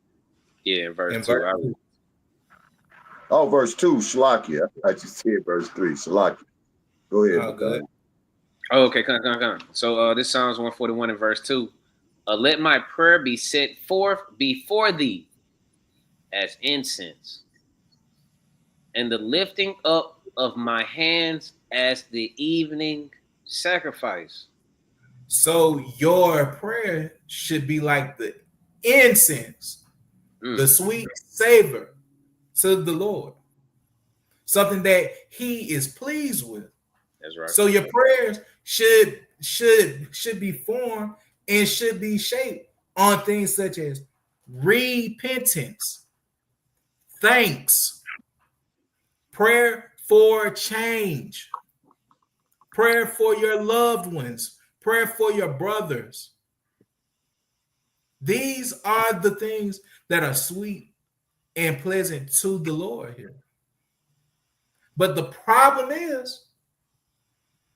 Yeah, verse 2. Oh, verse 2, Shalakia. I just said verse 3, Shalakia. Go ahead. Oh, good. Oh, okay, come. So this Psalms 141 and verse 2. Let my prayer be set forth before thee as incense, and the lifting up of my hands as the evening sacrifice. So your prayer should be like the incense, the sweet savor to the Lord, something that He is pleased with. That's right. So your prayers should be formed and should be shaped on things such as repentance, thanks, prayer for change, prayer for your loved ones, prayer for your brothers. These are the things that are sweet and pleasant to the Lord here. But the problem is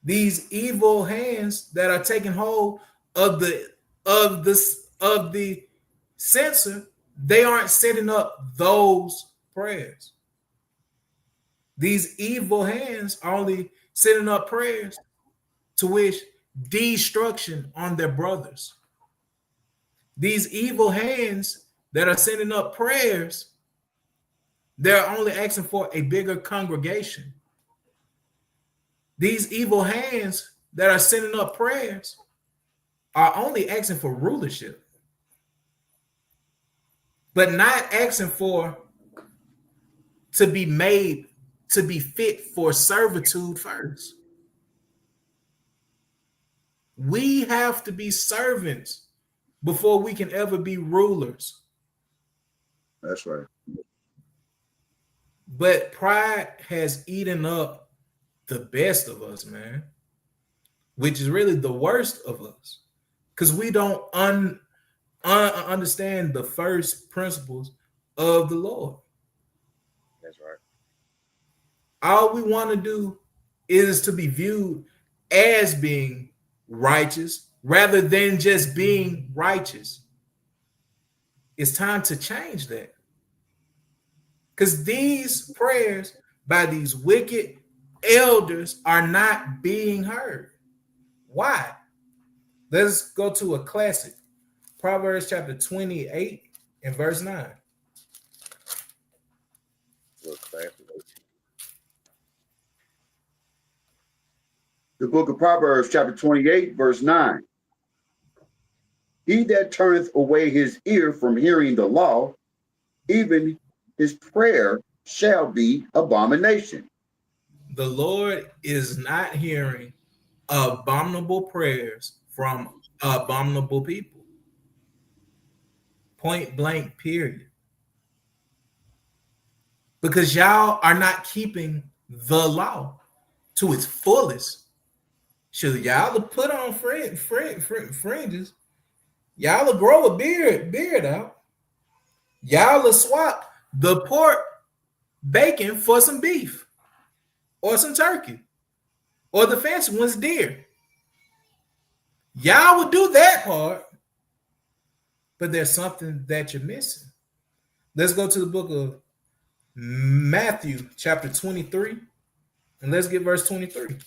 these evil hands that are taking hold of the censer, they aren't setting up those prayers. These evil hands are only setting up prayers to wish destruction on their brothers. These evil hands that are sending up prayers, they're only asking for a bigger congregation. These evil hands that are sending up prayers are only asking for rulership, but not asking for to be made to be fit for servitude first. We have to be servants before we can ever be rulers. That's right. But pride has eaten up the best of us, man, which is really the worst of us, because we don't understand the first principles of the Lord. That's right. All we want to do is to be viewed as being righteous rather than just being righteous. It's time to change that. Because these prayers by these wicked elders are not being heard. Why? Let's go to a classic. Proverbs chapter 28 and verse 9. The book of Proverbs, chapter 28, verse 9. He that turneth away his ear from hearing the law, even his prayer shall be abomination. The Lord is not hearing abominable prayers from abominable people. Point blank, period. Because y'all are not keeping the law to its fullest. Should y'all have put on fringes? Y'all will grow a beard out. Y'all will swap the pork bacon for some beef or some turkey or the fancy one's deer. Y'all would do that part, but there's something that you're missing. Let's go to the book of Matthew chapter 23 and let's get verse 23.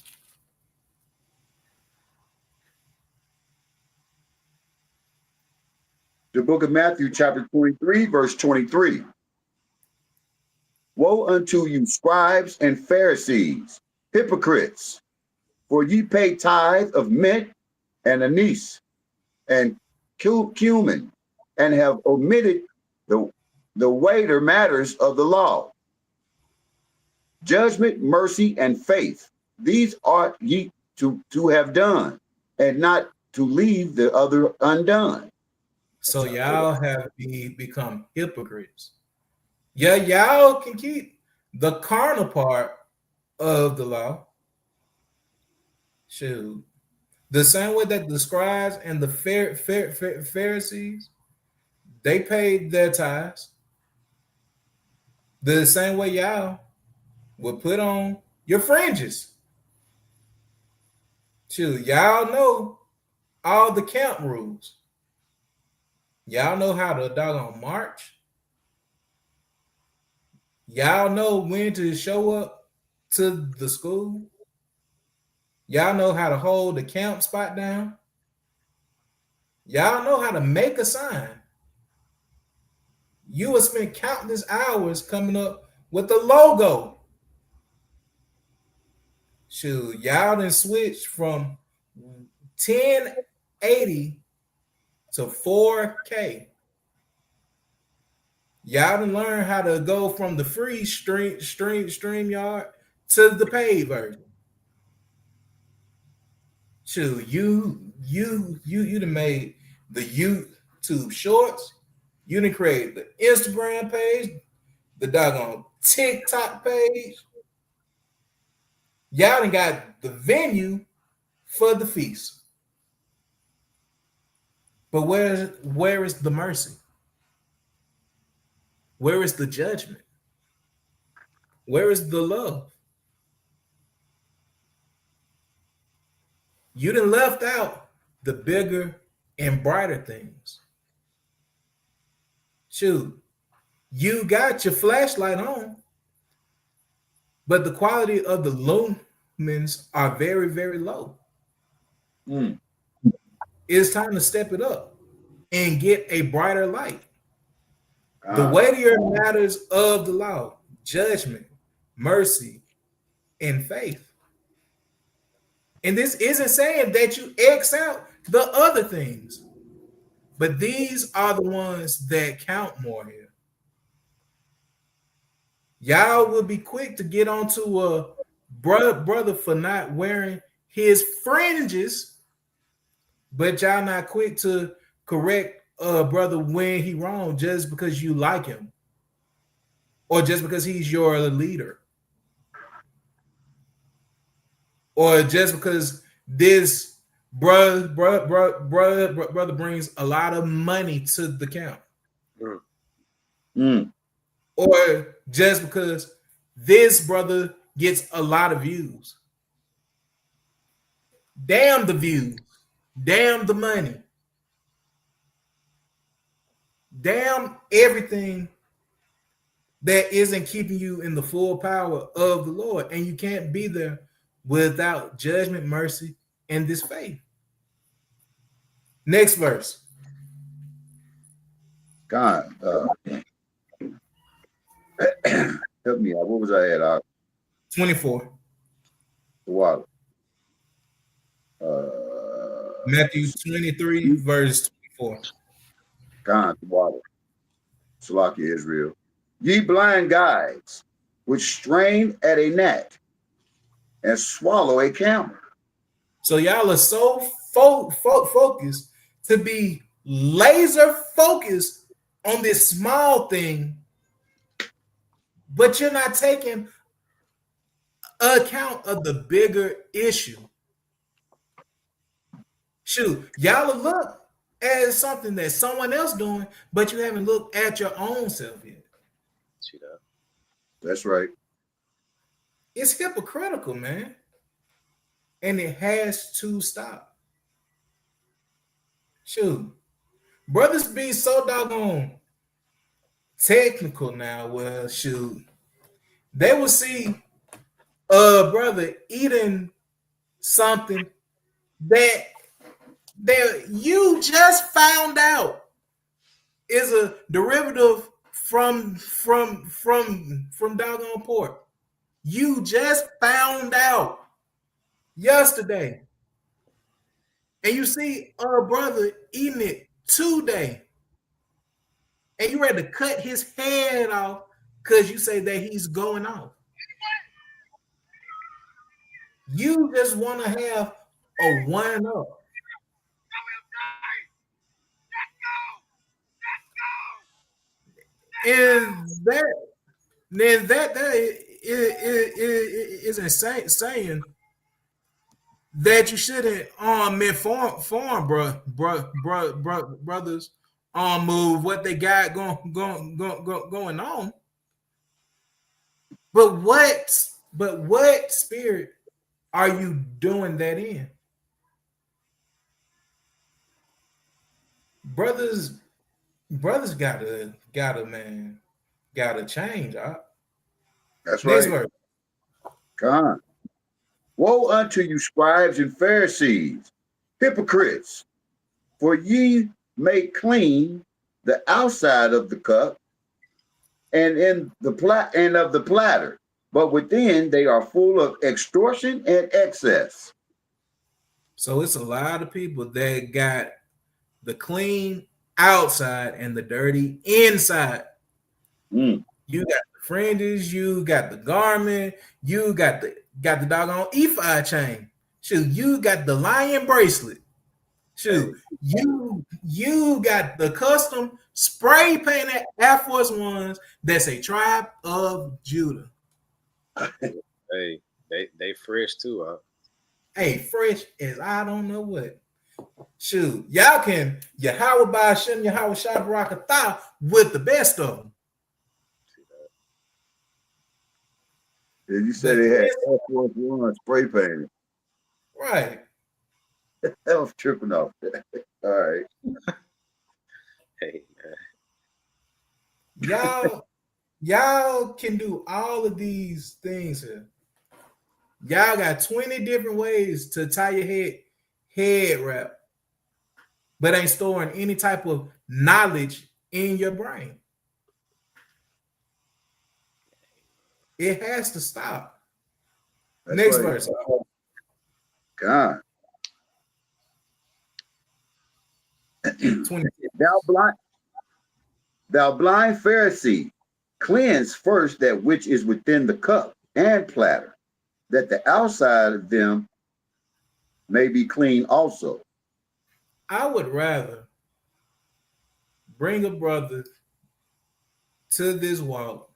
The book of Matthew, chapter 23, verse 23. Woe unto you, scribes and Pharisees, hypocrites, for ye pay tithe of mint and anise and cumin, and have omitted the weightier matters of the law, judgment, mercy, and faith. These ought ye to have done, and not to leave the other undone. So y'all have become hypocrites. Yeah, y'all can keep the carnal part of the law. Shoot. The same way that the scribes and the Pharisees, they paid their tithes. The same way y'all would put on your fringes. Shoot, y'all know all the camp rules. Y'all know how to doggone march. Y'all know when to show up to the school. Y'all know how to hold the camp spot down. Y'all know how to make a sign. You will spend countless hours coming up with the logo. Shoot, y'all done switched from 1080 to 4K. Y'all done learn how to go from the free StreamYard to the paid version. Shoot, you done made the YouTube shorts. You done created the Instagram page, the doggone TikTok page. Y'all done got the venue for the feast. But where is the mercy? Where is the judgment? Where is the love? You done left out the bigger and brighter things. Shoot, you got your flashlight on, but the quality of the lumens are very, very low. Mm. It's time to step it up and get a brighter light. The Ah, weightier matters of the law, judgment, mercy, and faith. And this isn't saying that you X out the other things, but these are the ones that count more here. Y'all will be quick to get onto a brother for not wearing his fringes, but y'all not quick to correct a brother when he wrong just because you like him or just because he's your leader or just because this brother brings a lot of money to the camp. mm. Or just because this brother gets a lot of views. Damn the views. Damn the money. Damn everything that isn't keeping you in the full power of the Lord. And you can't be there without judgment, mercy, and this faith. Next verse. God, help me out. What was I at? 24. The water. Matthew 23, verse 24. God, the water. Salakia Israel. Ye blind guides, which strain at a gnat and swallow a camel. So y'all are so focused to be laser focused on this small thing, but you're not taking account of the bigger issue. Shoot, y'all will look at something that someone else doing, but you haven't looked at your own self yet. That's right. It's hypocritical, man. And it has to stop. Shoot. Brothers be so doggone technical now. Well, shoot. They will see a brother eating something that you just found out is a derivative from doggone pork. You just found out yesterday. And you see a brother eating it today. And you ready to cut his head off because you say that he's going off. You just want to have a one up. And that is insane saying that you shouldn't inform brothers move what they got going on. But what spirit are you doing that in? Brothers gotta change. That's Next right. verse. God. Woe unto you, scribes and Pharisees, hypocrites, for ye make clean the outside of the cup and in the and of the platter, but within they are full of extortion and excess. So it's a lot of people that got the clean outside and the dirty inside. Mm. You got the fringes, you got the garment, you got the doggone ephod chain. Shoot, you got the lion bracelet. Shoot, you got the custom spray painted Air Force Ones that's a tribe of Judah. Hey, They fresh too, huh? Hey, fresh as I don't know what. Shoot, y'all can Yahweh Ba'Shem, Yahweh Shai Barakatah with the best of them. Did you say But they had this, Air Force One spray painted? right, That was tripping off. All right. Hey man. y'all can do all of these things here. Y'all got 20 different ways to tie your head wrap, but ain't storing any type of knowledge in your brain. It has to stop. That's Next why verse. God. 20. Thou blind Pharisee, cleanse first that which is within the cup and platter, that the outside of them may be clean also. I would rather bring a brother to this walk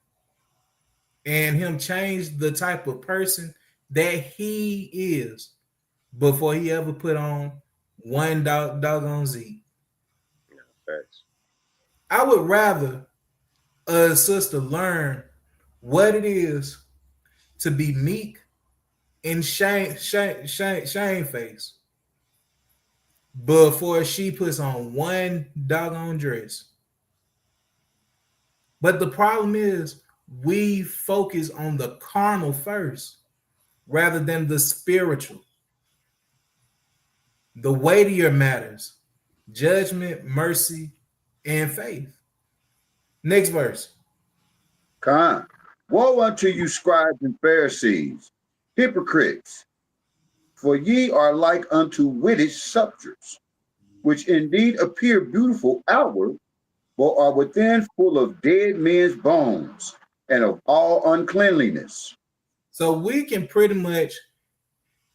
and him change the type of person that he is before he ever put on one doggone Z. Facts. I would rather a sister learn what it is to be meek and shame face before she puts on one doggone dress. But the problem is we focus on the carnal first rather than the spiritual. The weightier matters: judgment, mercy, and faith. Next verse. Con. Woe unto you, scribes and Pharisees, hypocrites, for ye are like unto wittish sepulchres, which indeed appear beautiful outward, but are within full of dead men's bones and of all uncleanliness. So we can pretty much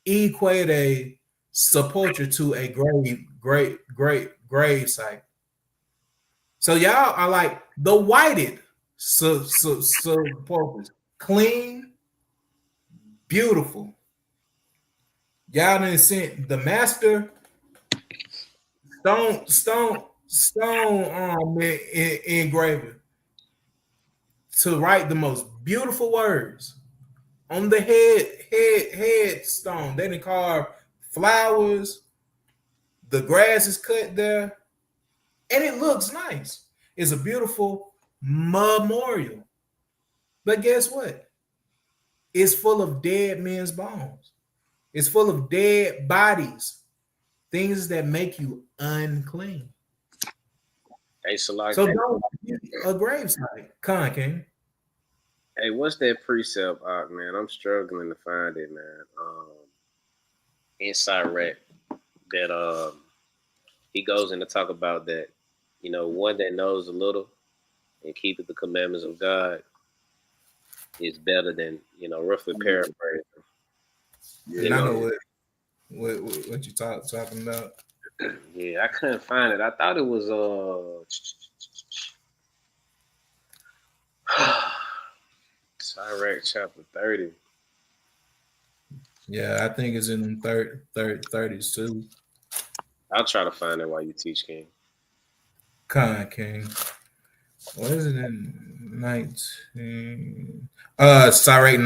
equate a sepulcher to a grave site. So y'all are like the whited sepulchers, clean, beautiful. Y'all done sent the master stone engraver to write the most beautiful words on the headstone. They didn't carve flowers. The grass is cut there, and it looks nice. It's a beautiful memorial. But guess what? It's full of dead men's bones. It's full of dead bodies, things that make you unclean. Hey, Salak, So don't be a gravesite. Con King. hey, what's that precept, man? I'm struggling to find it, man. Inside rec that he goes in to talk about that, one that knows a little and keepeth the commandments of God is better than, roughly paraphrasing. Yeah, And I know what you talking about. Yeah, I couldn't find it. I thought it was Sirach chapter 30. Yeah, I think it's in the 30s too. I'll try to find it while you teach, King. Con King. What is it in 19? Sorry,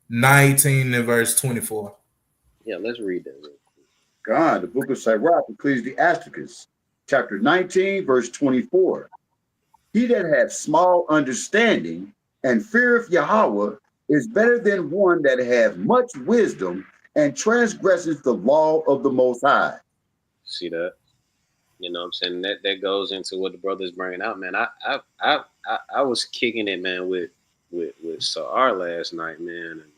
19 and verse 24. Yeah, let's read that. God, the book of Sirach, Ecclesiasticus, chapter 19, verse 24. He that hath small understanding and feareth Yahweh is better than one that hath much wisdom and transgresses the law of the Most High. See that? You know what I'm saying? That goes into what the brother's bringing out, man. I was kicking it, man, with Sa'ar last night, man. And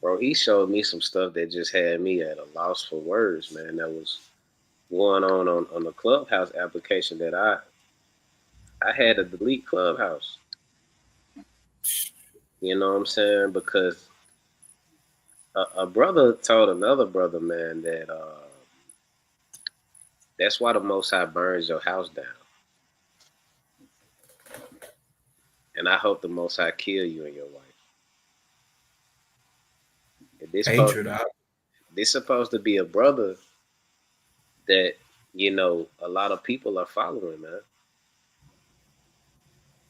bro, he showed me some stuff that just had me at a loss for words, man. That was going on the Clubhouse application that I had to delete Clubhouse. You know what I'm saying? Because a brother told another brother, man, that that's why the Most High burns your house down. And I hope the Most High kill you and your wife. This supposed Hatred. this supposed to be a brother that a lot of people are following, man.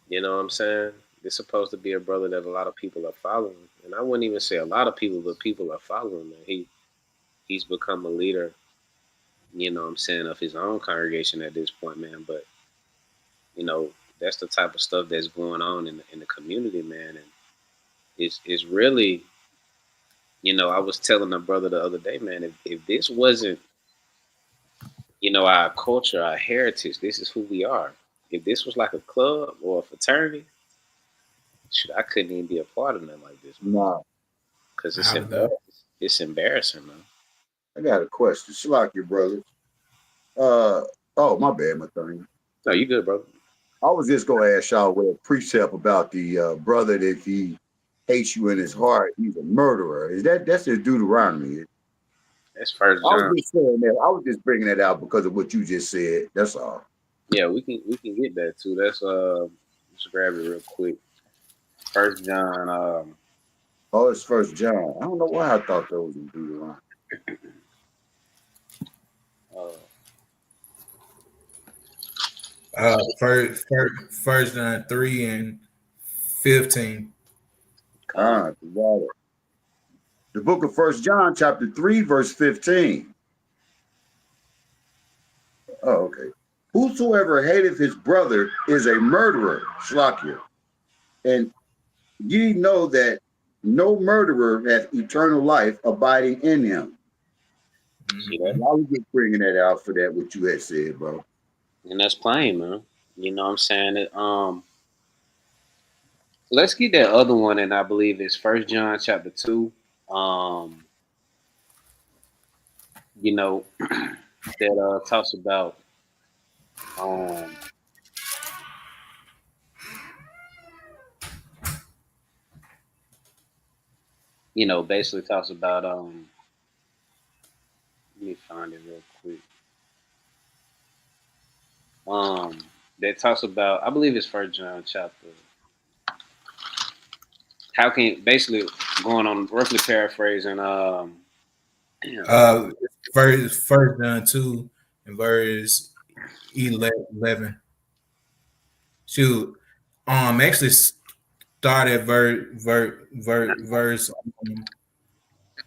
You know what I'm saying? This supposed to be a brother that a lot of people are following, and I wouldn't even say a lot of people, but people are following. Man, he's become a leader. You know what I'm saying, of his own congregation at this point, man. But you know that's the type of stuff that's going on in the community, man, and it's really. I was telling a brother the other day, man, if this wasn't, our culture, our heritage, this is who we are. If this was like a club or a fraternity, shoot, I couldn't even be a part of nothing like this, man. Nah, Because Out of the it's embarrassing, man. I got a question. Slack your brother. Oh, my bad, my thing. No, you good, bro. I was just gonna ask y'all with a precept about the brother that if he hates you in his heart, he's a murderer. That's his Deuteronomy? That's First I was John. just saying that. I was just bringing that out because of what you just said. That's all. Yeah, we can get that too. Let's grab it real quick. First John. Oh, it's First John. I don't know why I thought that was in Deuteronomy. Uh, first John 3:15. Ah, got it. The book of First John, chapter 3, verse 15. Oh, okay. Whosoever hateth his brother is a murderer, Shlakia. And ye know that no murderer hath eternal life abiding in him. See that? I was just bringing that out for that, what you had said, bro. And that's plain, man. You know what I'm saying? Let's get that other one, and I believe it's First John chapter 2. Um, that talks about um basically talks about let me find it real quick. That talks about, I believe it's First John chapter. How can basically going on roughly paraphrasing damn, First John 2 and verse 11. Shoot, actually start at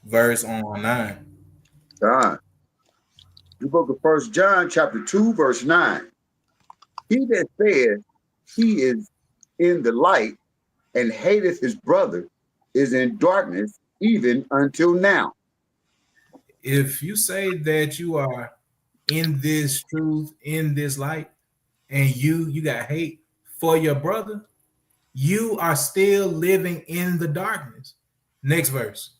verse on 9. God. The book of First John, chapter 2, verse 9. He that saith he is in the light and hateth his brother is in darkness even until now. If you say that you are in this truth, in this light, and you got hate for your brother, you are still living in the darkness. Next verse.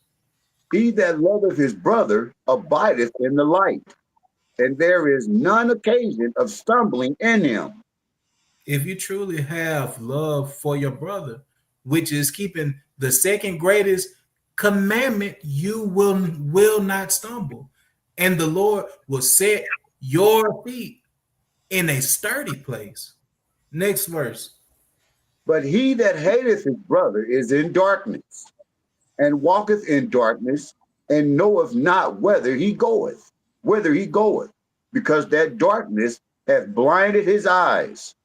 He that loveth his brother abideth in the light, and there is none occasion of stumbling in him. If you truly have love for your brother, which is keeping the second greatest commandment, you will not stumble, and the Lord will set your feet in a sturdy place. Next verse. But he that hateth his brother is in darkness, and walketh in darkness, and knoweth not whither he goeth, because that darkness hath blinded his eyes.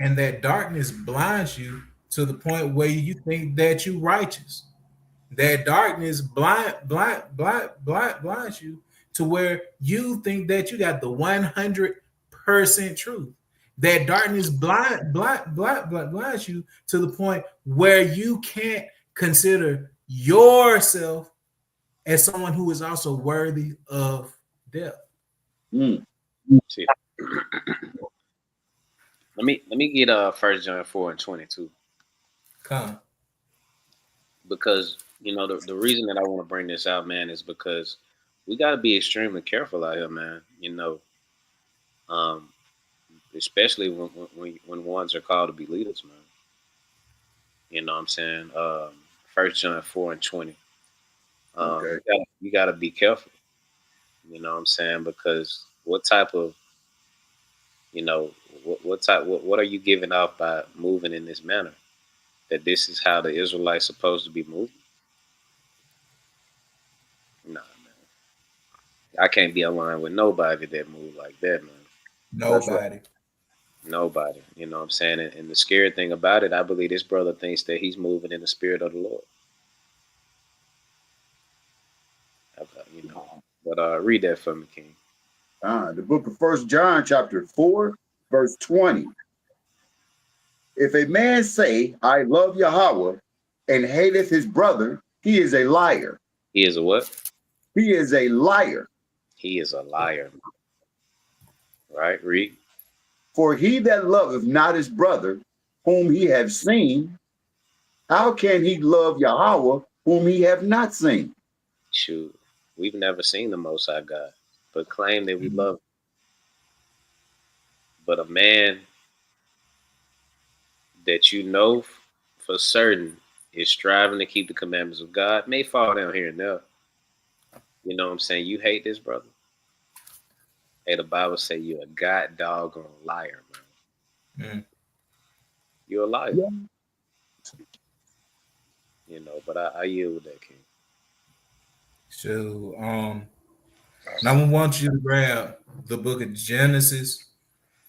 And that darkness blinds you to the point where you think that you righteous. That darkness blinds you to where you think that you got the 100% truth. That darkness blinds you to the point where you can't consider yourself as someone who is also worthy of death. Mm. see. let me get First John 4:22. Come. Because the reason that I want to bring this out, man, is because we got to be extremely careful out here, man. Um, especially when ones are called to be leaders, man. You know what I'm saying? First John 4:20. Okay. You gotta be careful. You know what I'm saying? Because what type of what are you giving off by moving in this manner? That this is how the Israelites supposed to be moving. I can't be aligned with nobody that move like that, man. That's right. Nobody. Nobody. You know what I'm saying? And the scary thing about it, I believe this brother thinks that he's moving in the spirit of the Lord. You know. But read that for me, King. The book of 1 John, chapter 4, verse 20. If a man say, I love Yahweh, and hateth his brother, he is a liar. He is a what? He is a liar. He is a liar. Right? Read. For he that loveth not his brother, whom he have seen, how can he love Yahweh, whom he have not seen? Shoot. We've never seen the Most High God, but claim that we love him. But a man that you know for certain is striving to keep the commandments of God may fall down here and there. You know what I'm saying? You hate this brother. Hey, the Bible say you're a god doggone liar, man. You're a liar. Yeah. You know, but I yield with that, King. So now I want you to grab the book of Genesis.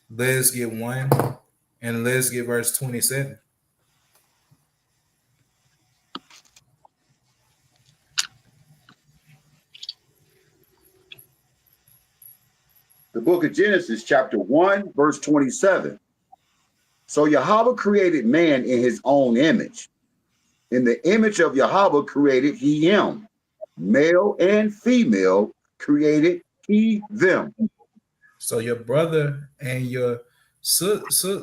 Let's get 1 and let's get verse 27. The book of Genesis, chapter 1, verse 27. So Yahweh created man in his own image. In the image of Yahweh created he him. Male and female created he them. So your brother and your sister,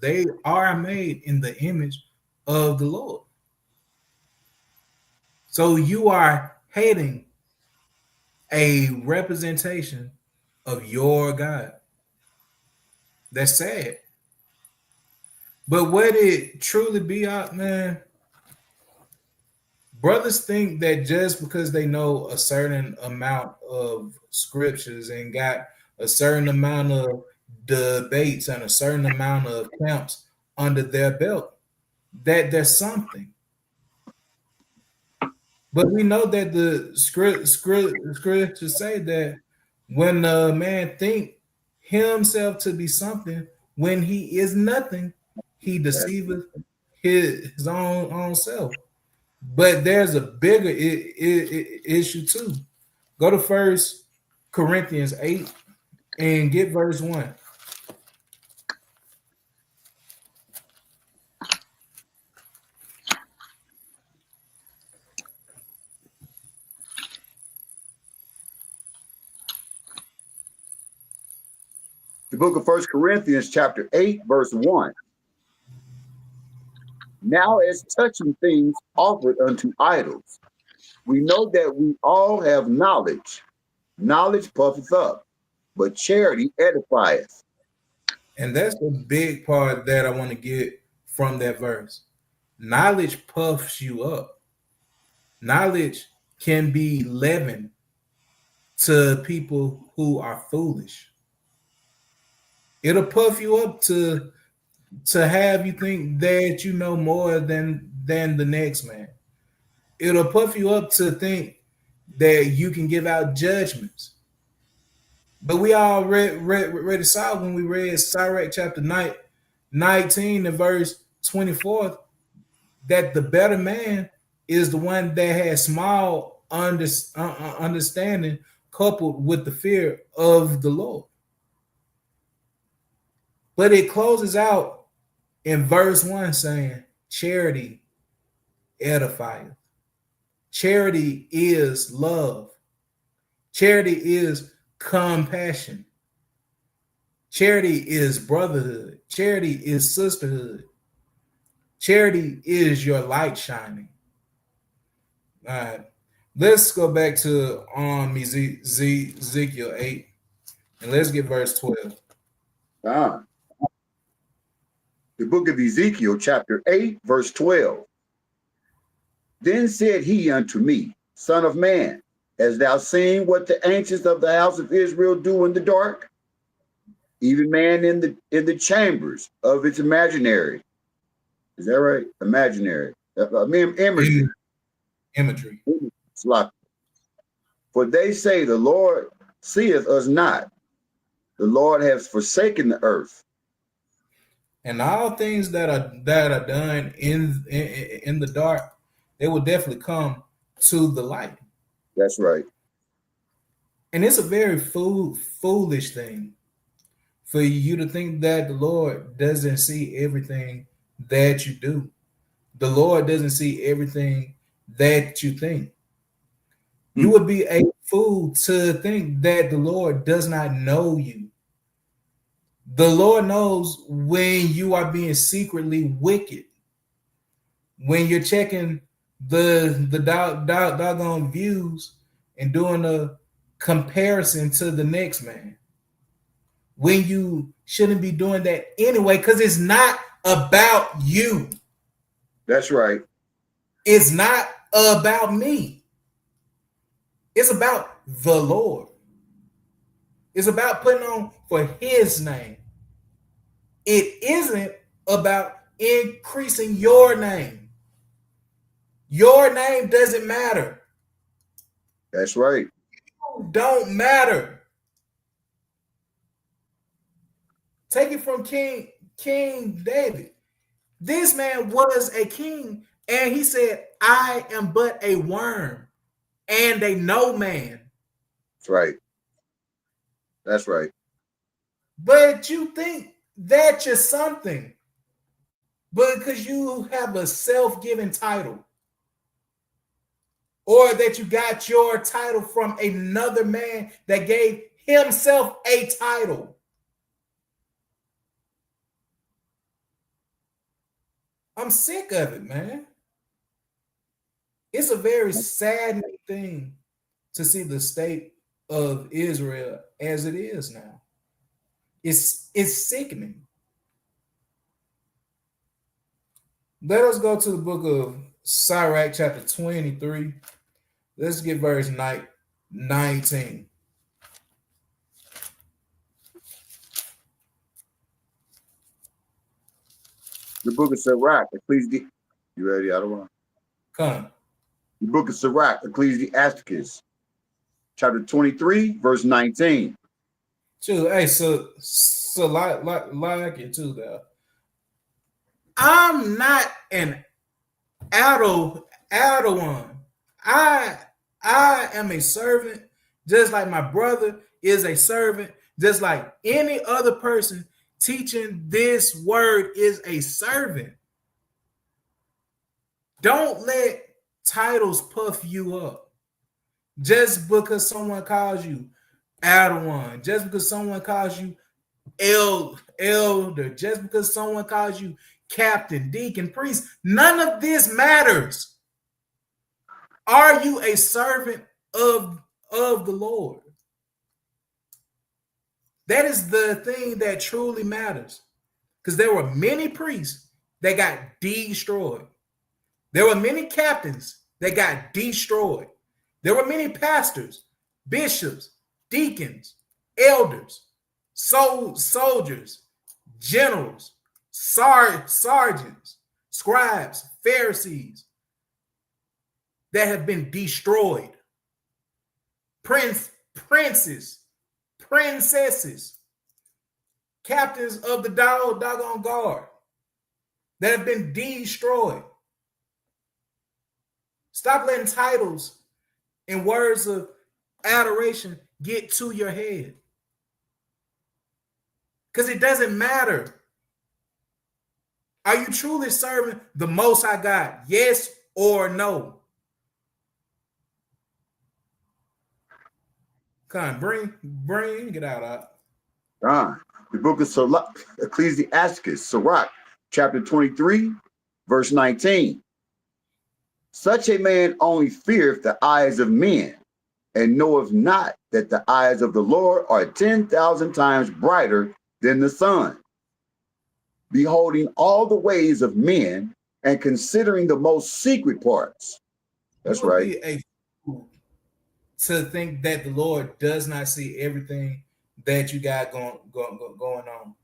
they are made in the image of the Lord. So you are hating a representation of your God. That's sad. But would it truly be out, man? Brothers think that just because they know a certain amount of scriptures and got a certain amount of debates and a certain amount of camps under their belt, that there's something. But we know that the scriptures say that when a man think himself to be something, when he is nothing, he deceiveth his own self. But there's a bigger issue too. Go to 1 Corinthians 8 and get verse 1. The book of 1 Corinthians, chapter 8, verse 1. Now as touching things offered unto idols, we know that we all have knowledge. Knowledge puffeth up, but charity edifieth. And that's the big part that I want to get from that verse. Knowledge puffs you up. Knowledge can be leaven to people who are foolish. It'll puff you up to have you think that you know more than the next man. It'll puff you up to think that you can give out judgments. But we all read saw when we read Sirach chapter 19 and verse 24 that the better man is the one that has small understanding coupled with the fear of the Lord. But it closes out in verse 1 saying, charity edifieth. Charity is love. Charity is compassion. Charity is brotherhood. Charity is sisterhood. Charity is your light shining. All right. Let's go back to Ezekiel 8 and let's get verse 12. The book of Ezekiel, chapter 8, verse 12. Then said he unto me, Son of man, hast thou seen what the ancients of the house of Israel do in the dark? Even man in the chambers of its imaginary. Is that right? Imaginary. Imagery. Imagery. For they say the Lord seeth us not. The Lord has forsaken the earth. And all things that are done in the dark, they will definitely come to the light. That's right. And it's a very foolish thing for you to think that the Lord doesn't see everything that you do. The Lord doesn't see everything that you think. You would be a fool to think that the Lord does not know you. The Lord knows when you are being secretly wicked, when you're checking the doggone views and doing a comparison to the next man, when you shouldn't be doing that anyway, because it's not about you. That's right. It's not about me. It's about the Lord. It's about putting on for his name. It isn't about increasing your name. Your name doesn't matter. That's right. You don't matter. Take it from King David. This man was a king, and he said, I am but a worm and a no man. That's right. That's right. But you think that you're something because you have a self-given title, or that you got your title from another man that gave himself a title. I'm sick of it, man. It's a very saddening thing to see the state of Israel as it is now. It's sickening. Let us go to the book of Sirach, chapter 23. Let's get verse 19. The book of Sirach, Ecclesiastes. You ready? I don't want. Come. The book of Sirach, Ecclesiastes, chapter 23, verse 19. Too, hey, so like it too, though. I'm not an one. I am a servant, just like my brother is a servant, just like any other person teaching this word is a servant. Don't let titles puff you up. Just because someone calls you Adawan, just because someone calls you elder, just because someone calls you captain, deacon, priest, none of this matters. Are you a servant of the Lord? That is the thing that truly matters. Because there were many priests that got destroyed. There were many captains that got destroyed. There were many pastors, bishops, deacons, elders, soldiers, generals, sergeants, scribes, Pharisees that have been destroyed. Princes, princesses, captains of the doggone guard that have been destroyed. Stop letting titles and words of adoration get to your head. Because it doesn't matter. Are you truly serving the Most High God? Yes or no? Come on, bring it out. The book of Ecclesiastes, Sirach, chapter 23, verse 19. Such a man only feareth the eyes of men, and knoweth not that the eyes of the Lord are 10,000 times brighter than the sun, beholding all the ways of men and considering the most secret parts. That's you would right. Be a fool to think that the Lord does not see everything that you got going on.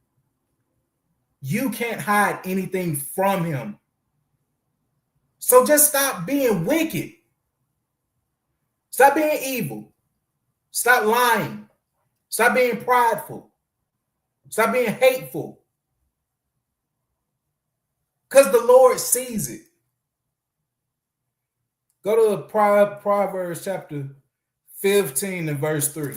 You can't hide anything from him. So just stop being wicked. Stop being evil. Stop lying. Stop being prideful. Stop being hateful. Because the Lord sees it. Go to Proverbs chapter 15 and verse 3.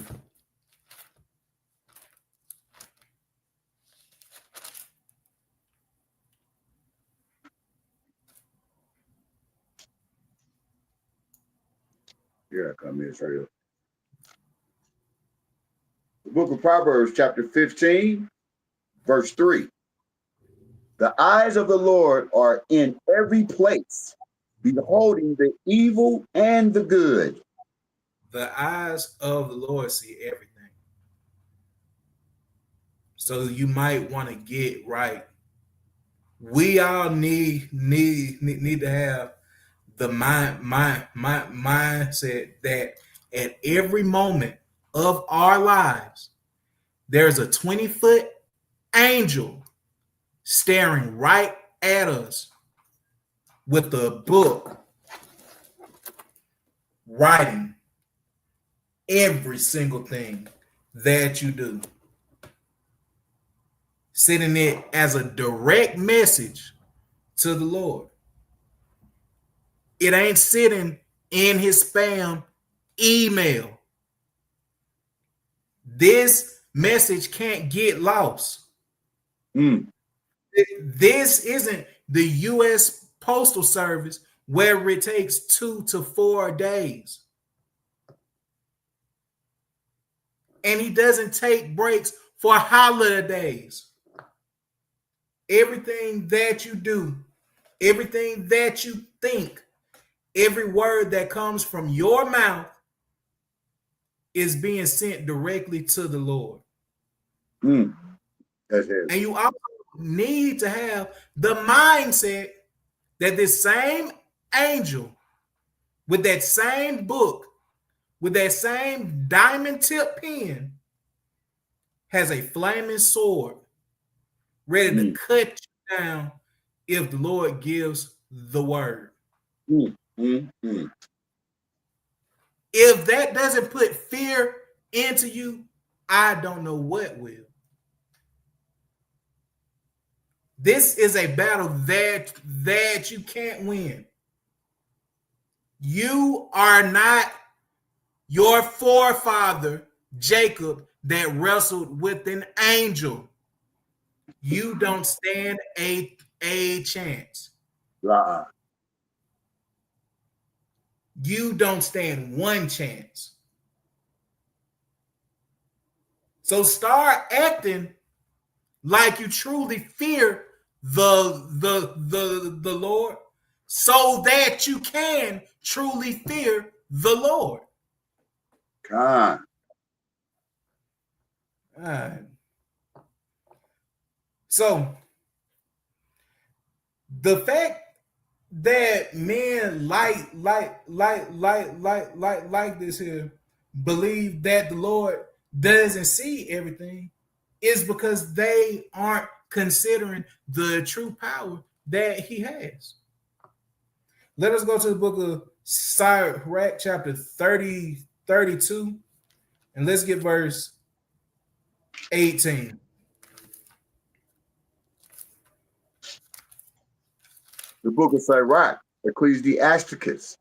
Here I come in, right here. The book of Proverbs, chapter 15, verse 3. The eyes of the Lord are in every place, beholding the evil and the good. The eyes of the Lord see everything. So you might want to get right. We all need to have the mindset that at every moment of our lives, there's a 20-foot angel staring right at us with a book, writing every single thing that you do, sending it as a direct message to the Lord. It ain't sitting in his spam email. This message can't get lost. This isn't the U.S. Postal Service where it takes 2 to 4 days. And he doesn't take breaks for holidays. Everything that you do, everything that you think, every word that comes from your mouth is being sent directly to the Lord. That's it. And you also need to have the mindset that this same angel with that same book, with that same diamond tip pen, has a flaming sword ready to cut you down if the Lord gives the word. If that doesn't put fear into you, I don't know what will. This is a battle that you can't win. You are not your forefather, Jacob, that wrestled with an angel. You don't stand a chance. You don't stand one chance. So start acting like you truly fear the Lord, so that you can truly fear the Lord. God. All right. So the fact that men like this here believe that the Lord doesn't see everything is because they aren't considering the true power that he has. Let us go to the book of Sirach, chapter 32, and let's get verse 18. The book of Sirach, Ecclesiasticus,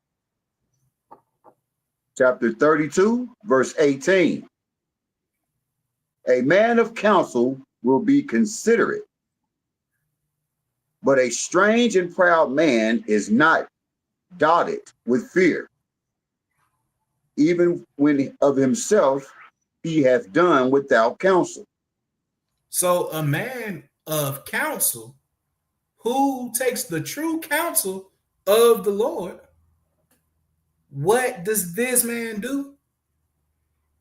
chapter 32, verse 18. A man of counsel will be considerate, but a strange and proud man is not dotted with fear. Even when of himself he hath done without counsel. So a man of counsel who takes the true counsel of the Lord, what does this man do?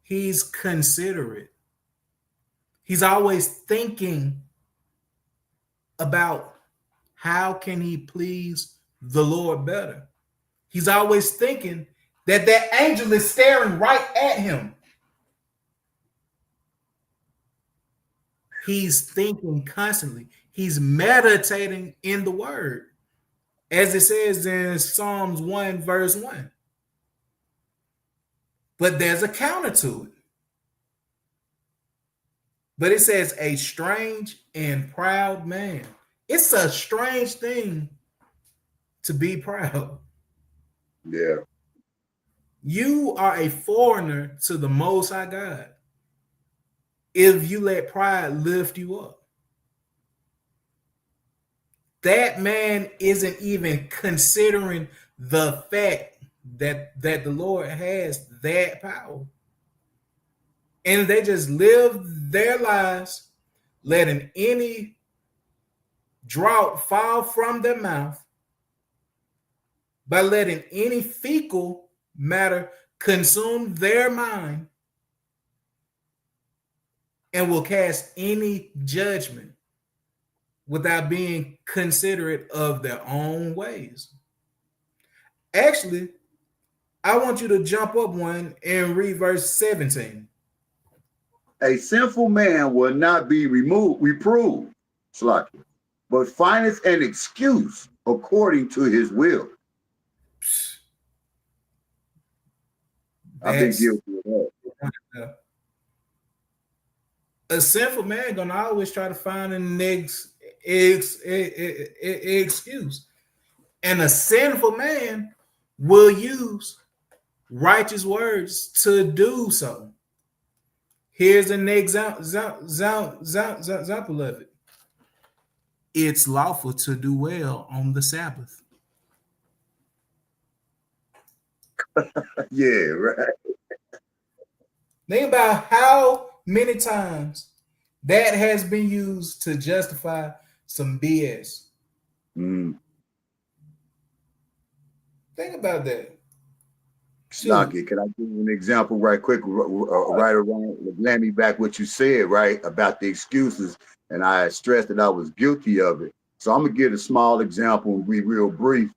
He's considerate. He's always thinking about how can he please the Lord better. He's always thinking that that angel is staring right at him. He's thinking constantly. He's meditating in the word. As it says in Psalms 1, verse 1. But there's a counter to it. But it says a strange and proud man. It's a strange thing to be proud. Yeah. You are a foreigner to the Most High God if you let pride lift you up. That man isn't even considering the fact that the Lord has that power. And they just live their lives letting any drought fall from their mouth, by letting any fecal matter consume their mind, and will cast any judgment without being considerate of their own ways. Actually, I want you to jump up one and read verse 17. A sinful man will not be reproved, Slakia, but findeth an excuse according to his will. I've been That's guilty of that. a sinful man gonna always try to find an excuse, and a sinful man will use righteous words to do so. Here's an example of it. It's lawful to do well on the Sabbath. Yeah, right. Think about how many times that has been used to justify some BS. Mm. Think about that. Slakia, can I give you an example right quick, right around, land me back what you said, right, about the excuses, and I stressed that I was guilty of it. So I'm going to give a small example and be real brief.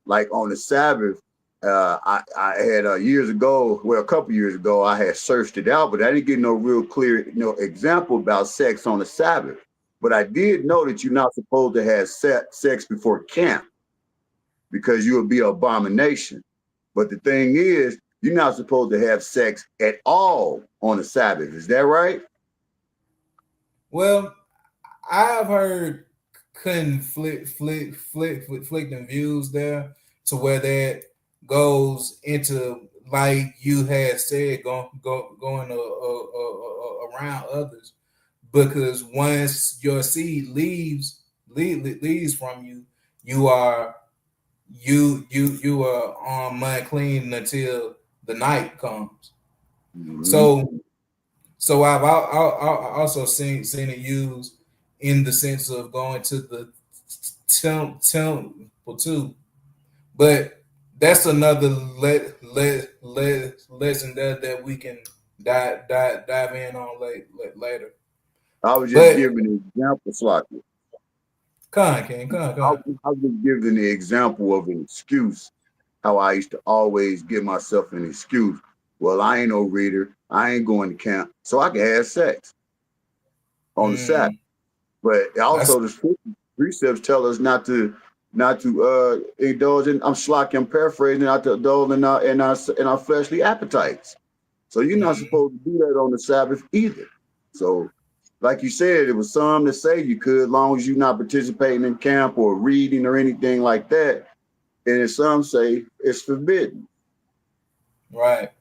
Like on the Sabbath, I had years ago, well, a couple years ago, I had searched it out, but I didn't get no real clear example about sex on the Sabbath. But I did know that you're not supposed to have sex before camp because you would be an abomination. But the thing is, you're not supposed to have sex at all on the Sabbath. Is that right? Well, I've heard conflicting views there, to where that goes into, like you had said, going around others, because once your seed leaves from you, you are unclean until the night comes. Mm-hmm. So I've also seen it used in the sense of going to the temple too, but that's another lesson that we can dive in on later. I was just But giving an example, Slocky. King, I was just giving the example of an excuse, how I used to always give myself an excuse. Well, I ain't no reader. I ain't going to camp, so I can have sex on the Sabbath. But also the precepts tell us not to indulge in. I'm Slocky. I'm paraphrasing. Not to indulge in our fleshly appetites. So you're not supposed to do that on the Sabbath either. So, like you said, it was some that say you could, as long as you're not participating in camp or reading or anything like that. And then some say it's forbidden. Right.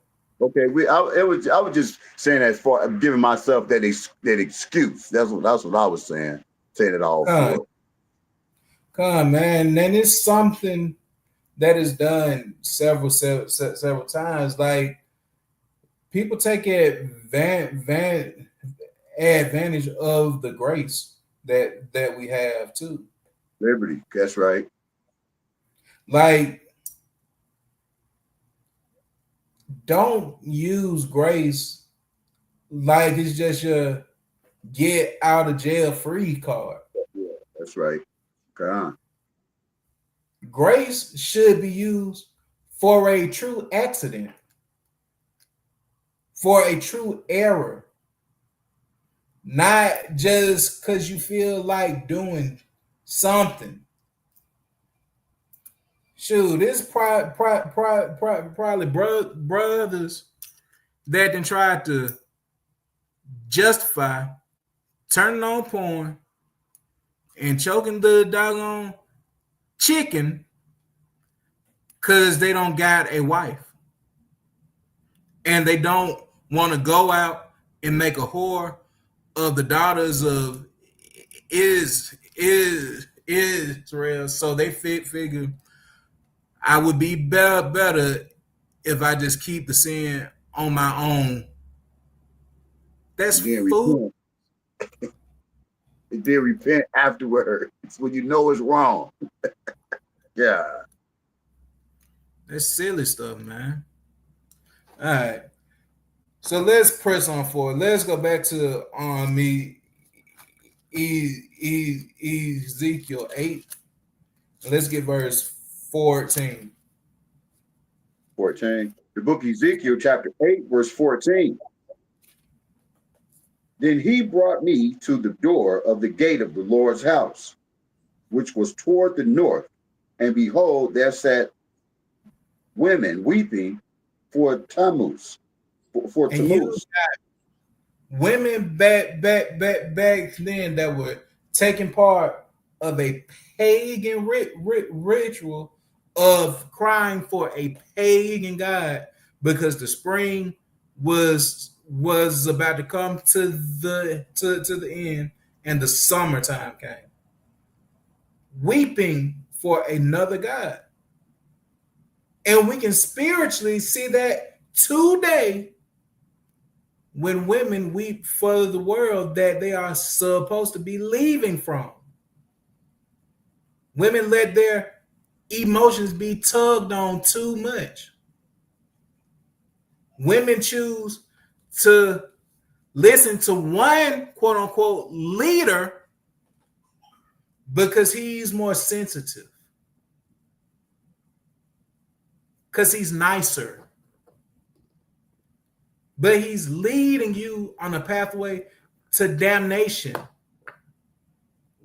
Okay. I was just saying as far giving myself that excuse. That's what I was saying. Saying it all for. Come man, and it's something that is done several times. Like, people take advantage of the grace that we have too. Liberty, that's right. Like, don't use grace like it's just your get out of jail free card. Yeah, that's right. Come on. Grace should be used for a true accident, for a true error, not just because you feel like doing something. Shoot, this probably brothers that then tried to justify turning on porn and choking the doggone chicken because they don't got a wife and they don't want to go out and make a whore of the daughters of Israel. So they figure I would be better if I just keep the sin on my own. That's And then food. repent. And then repent afterward. It's when you know it's wrong. Yeah. That's silly stuff, man. All right. So let's press on forward. Let's go back to Ezekiel 8. Let's get verse 14. 14. The book of Ezekiel, chapter 8, verse 14. Then he brought me to the door of the gate of the Lord's house, which was toward the north. And behold, there sat women weeping for Tammuz. For And you Tammuz. got women back then that were taking part of a pagan ritual of crying for a pagan god because the spring was about to come to the end and the summertime came, weeping for another god. And we can spiritually see that today when women weep for the world that they are supposed to be leaving from. Women let their emotions be tugged on too much. Women choose to listen to one quote unquote leader because he's more sensitive, because he's nicer. But he's leading you on a pathway to damnation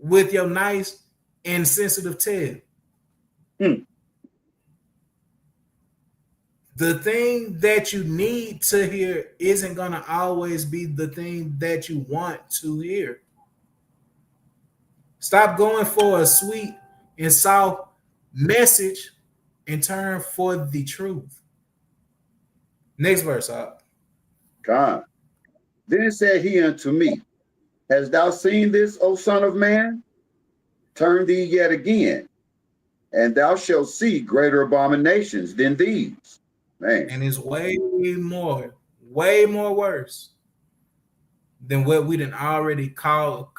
with your nice and sensitive tail. The thing that you need to hear isn't going to always be the thing that you want to hear. Stop going for a sweet and soft message and turn for the truth. Next verse, up. God. Then said he unto me, hast thou seen this, O son of man? Turn thee yet again, and thou shalt see greater abominations than these. Man. And it's way more worse than what we done already called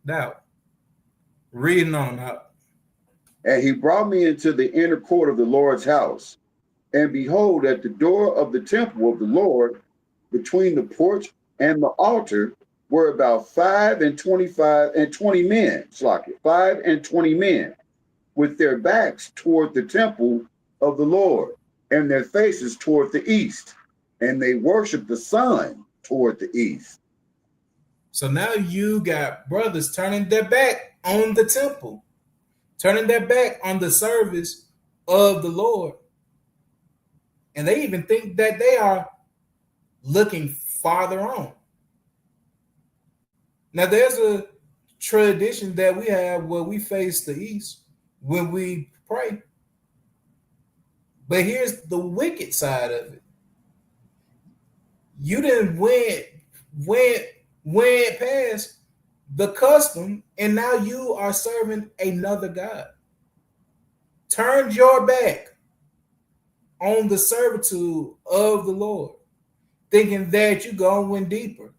out. Reading on up. And he brought me into the inner court of the Lord's house. And behold, at the door of the temple of the Lord, between the porch and the altar, were about 5 and 25 and 20 men, 5 and 20 men, with their backs toward the temple of the Lord, and their faces toward the east. And they worshiped the sun toward the east. So now you got brothers turning their back on the temple, turning their back on the service of the Lord. And they even think that they are looking farther on. Now, there's a tradition that we have where we face the east when we pray. But here's the wicked side of it. You didn't went past the custom, and now you are serving another God. Turned your back on the servitude of the Lord, thinking that you're going deeper.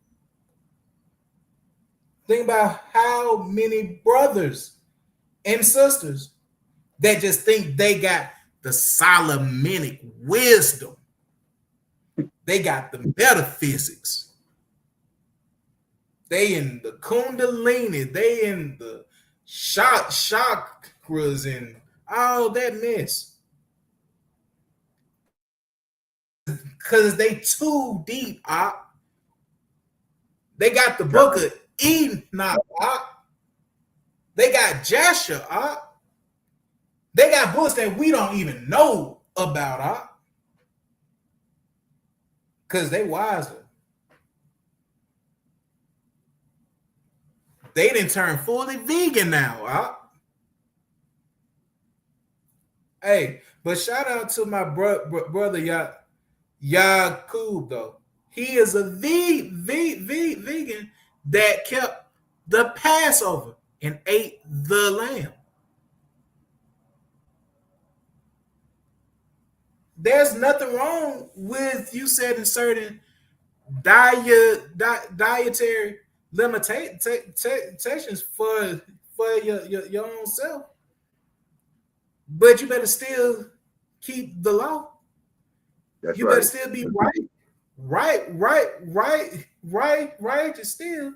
Think about how many brothers and sisters that just think they got the Solomonic wisdom. They got the metaphysics. They in the Kundalini. They in the chakras and all that mess. Because they too deep, They got the book of Enoch, They got Jasher, They got books that we don't even know about, because they wiser. They didn't turn fully vegan now. Hey, but shout out to my brother Yakub though. He is a vegan that kept the Passover and ate the lamb. There's nothing wrong with you setting certain dietary limitations for your own self, but you better still keep the law. That's You right. better still be righteous still.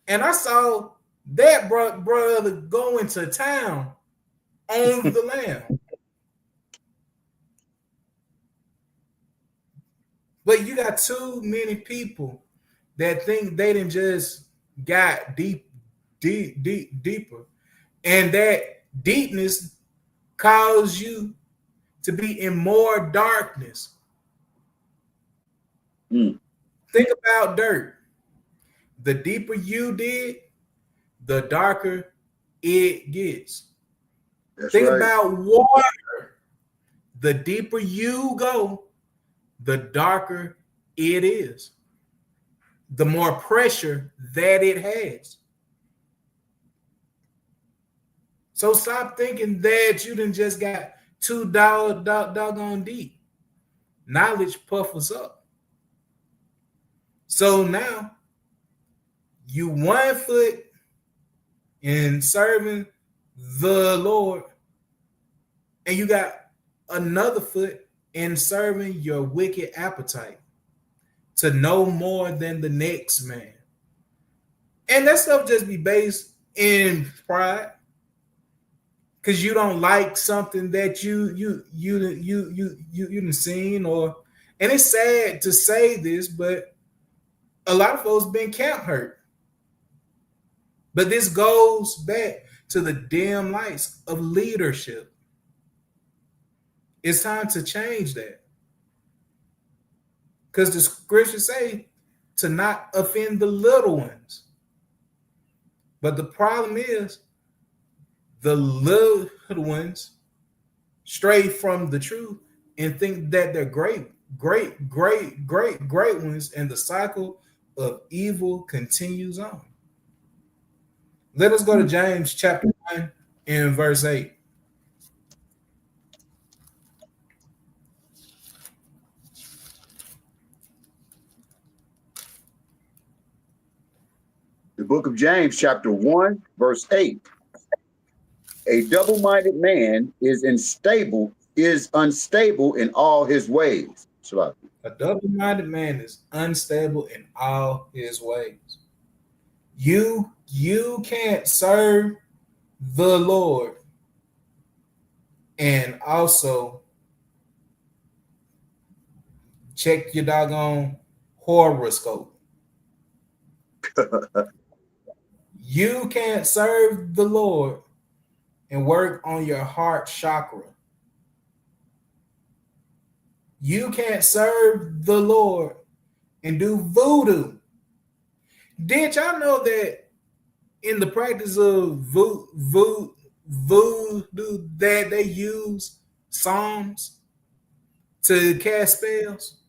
And I saw that brother going to town on the lamb. But you got too many people that think they didn't just got deeper. And that deepness causes you to be in more darkness. Mm. Think about dirt. The deeper you dig, the darker it gets. That's Think right. about water. The deeper you go, the darker it is. The more pressure that it has. So stop thinking that you done just got too doggone deep. Knowledge puffers up. So now you 1 foot in serving the Lord, and you got another foot in serving your wicked appetite to know more than the next man. And that stuff just be based in pride. Because you don't like something that you done seen, or, and it's sad to say this, but a lot of folks been camp hurt. But this goes back to the dim lights of leadership. It's time to change that. Because the scriptures say to not offend the little ones. But the problem is the little ones stray from the truth and think that they're great ones, and the cycle of evil continues on. Let us go to James chapter 1 and verse 8. The book of James, chapter 1, verse 8. A double-minded man is unstable in all his ways. A double-minded man is unstable in all his ways. You can't serve the Lord and also check your doggone horoscope. You can't serve the Lord and work on your heart chakra. You can't serve the Lord and do voodoo. Did y'all know that in the practice of voodoo that they use psalms to cast spells?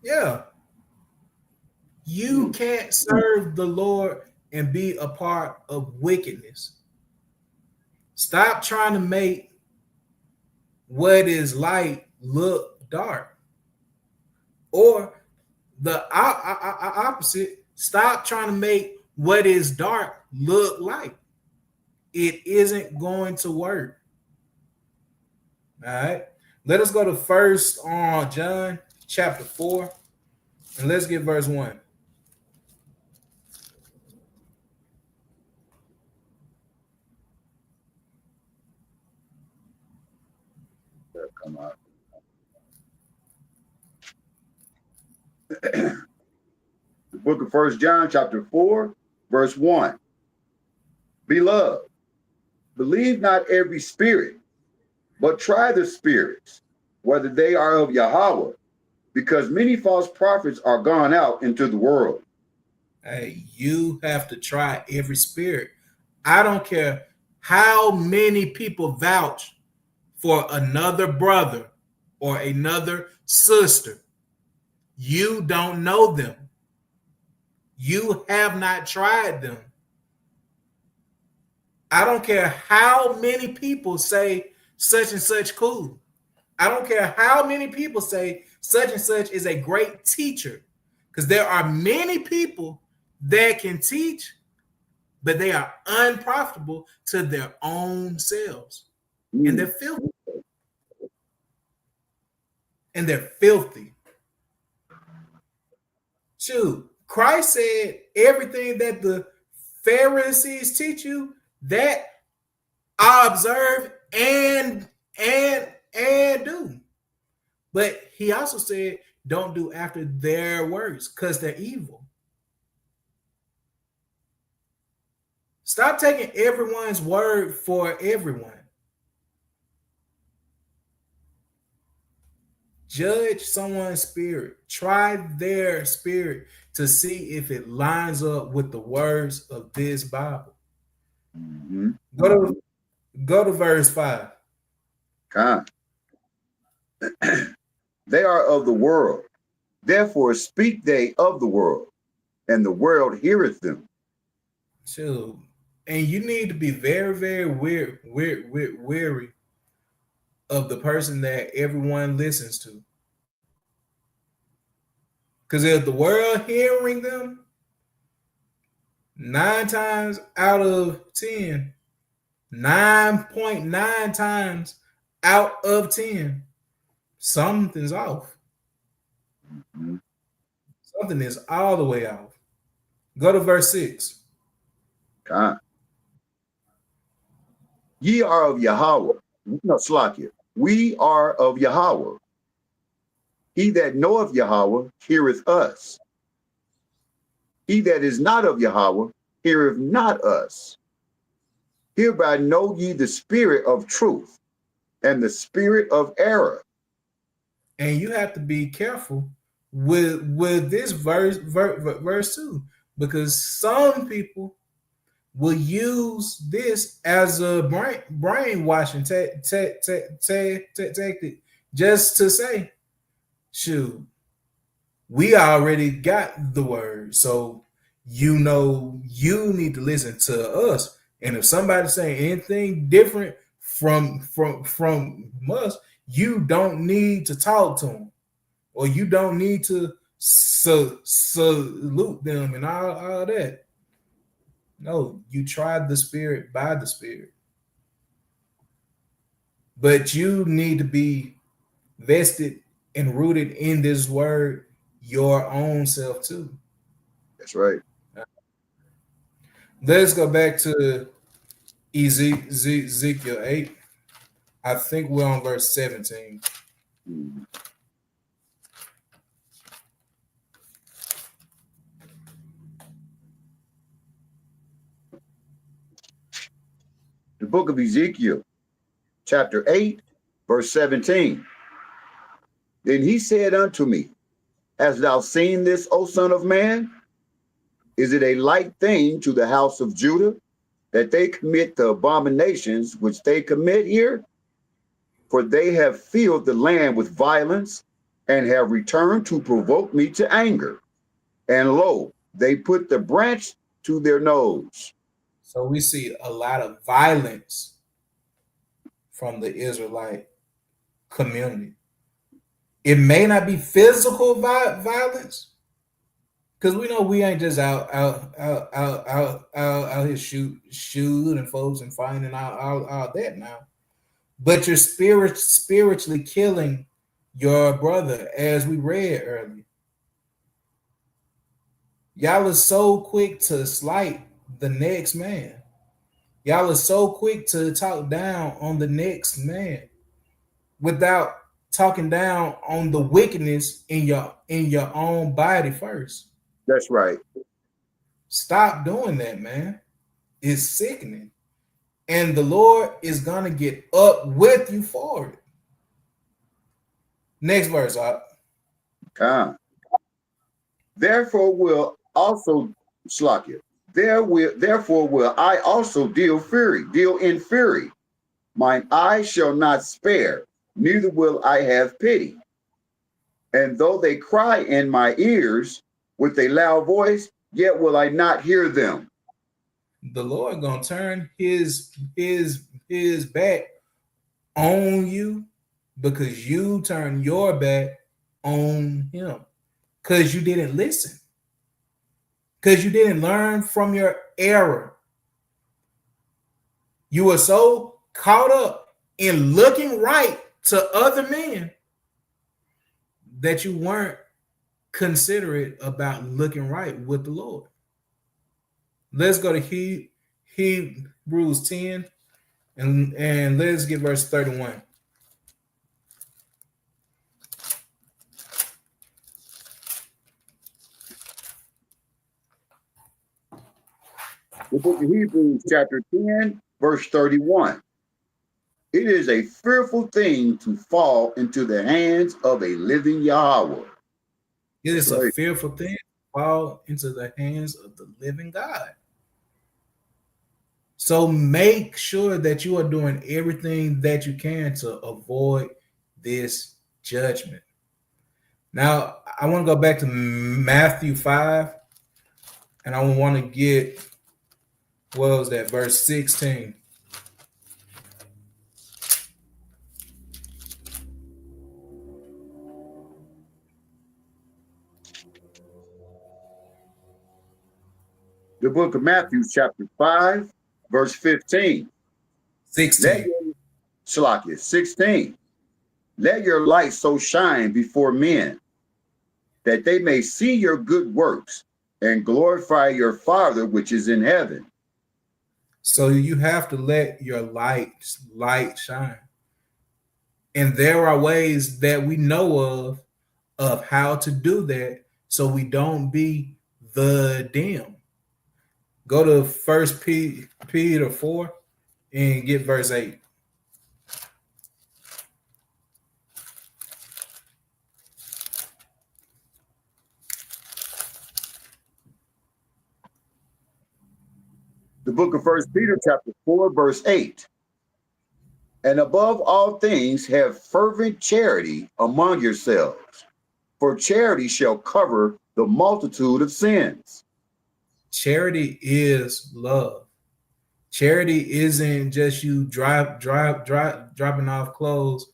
Yeah. You can't serve the Lord and be a part of wickedness. Stop trying to make what is light look dark. Or the opposite, stop trying to make what is dark look light. It isn't going to work. All right. Let us go to first on John chapter 4, and let's get verse 1. Come on. The book of First John, chapter 4, verse 1. Beloved, believe not every spirit, But try the spirits, whether they are of Yahweh, because many false prophets are gone out into the world. Hey, you have to try every spirit. I don't care how many people vouch for another brother or another sister. You don't know them. You have not tried them. I don't care how many people say such and such cool. I don't care how many people say such and such is a great teacher. Because there are many people that can teach, but they are unprofitable to their own selves. And they're filthy. And they're filthy. Shoot, Christ said everything that the Pharisees teach you, that I observe and do. But he also said, don't do after their words, because they're evil. Stop taking everyone's word for everyone. Judge someone's spirit. Try their spirit to see if it lines up with the words of this Bible. Mm-hmm. Go to verse 5. They are of the world. Therefore speak they of the world, and the world heareth them. So, and you need to be very, very wary of the person that everyone listens to. Because if the world hearing them, 9 times out of 10, 9.9 times out of 10, something's off. Mm-hmm. Something is all the way off. Go to verse 6. Ye are of Yahweh. No, Slakia. We are of Yahweh. He that knoweth Yahweh heareth us. He that is not of Yahweh heareth not us. Hereby know ye the spirit of truth and the spirit of error. And you have to be careful with this verse 2, because some people will use this as a brainwashing tactic, just to say, shoot, we already got the word, so you need to listen to us. And if somebody's saying anything different from us, you don't need to talk to them, or you don't need to salute them and all that. No, you tried the spirit by the spirit. But you need to be vested and rooted in this word your own self too. That's right. Let's go back to Ezekiel 8. I think we're on verse 17. Mm-hmm. The book of Ezekiel, chapter 8, verse 17. Then he said unto me, hast thou seen this, O son of man? Is it a light thing to the house of Judah that they commit the abominations which they commit here? For they have filled the land with violence and have returned to provoke me to anger. And lo, they put the branch to their nose. So we see a lot of violence from the Israelite community. It may not be physical violence, because we know we ain't just out here shooting folks and finding all that now. But you're spiritually killing your brother, as we read earlier. Y'all are so quick to slight the next man. Y'all are so quick to talk down on the next man without talking down on the wickedness in your own body first. That's right. Stop doing that, man. It's sickening. And the Lord is gonna get up with you for it. Next verse, Come. Therefore will also Slakia. Therefore will I also deal in fury. Mine eye shall not spare, neither will I have pity. And though they cry in my ears with a loud voice, yet will I not hear them. the Lord gonna turn his back on you because you turn your back on him. Because you didn't listen. Because you didn't learn from your error. You were so caught up in looking right to other men that you weren't considerate about looking right with the Lord. Let's go to Hebrews 10 and let's get verse 31. The book of Hebrews, chapter 10, verse 31. It is a fearful thing to fall into the hands of a living Yahweh. It is a Right. fearful thing to fall into the hands of the living God. So make sure that you are doing everything that you can to avoid this judgment. Now, I want to go back to Matthew 5, and I want to get, what was that, verse 16. The book of Matthew, chapter 5, verse 15. 16. 16. Let your light so shine before men that they may see your good works and glorify your Father which is in heaven. So you have to let your light shine. And there are ways that we know of how to do that so we don't be the dim. Go to First Peter 4 and get verse 8. The book of First Peter, chapter 4, verse 8. And above all things, have fervent charity among yourselves, for charity shall cover the multitude of sins. Charity is love. Charity isn't just you dropping off clothes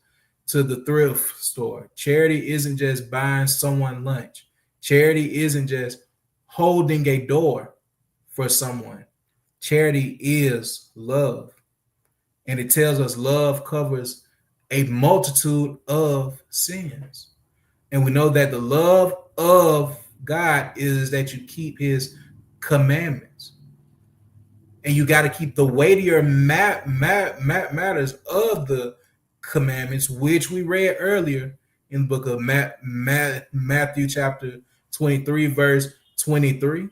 to the thrift store. Charity isn't just buying someone lunch. Charity isn't just holding a door for someone. Charity is love. And it tells us love covers a multitude of sins. And we know that the love of God is that you keep his commandments. And you got to keep the weightier matters of the commandments, which we read earlier in the book of Matthew chapter 23, verse 23,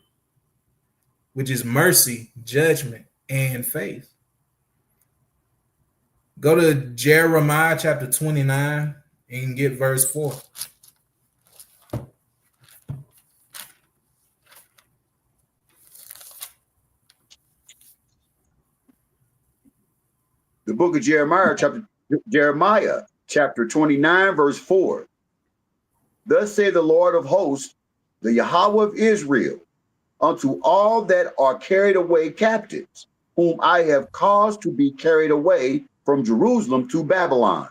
which is mercy, judgment, and faith. Go to Jeremiah chapter 29 and get verse 4. The book of Jeremiah, chapter 29, verse 4. Thus say the Lord of hosts, the Yahweh of Israel, unto all that are carried away captives, whom I have caused to be carried away from Jerusalem to Babylon.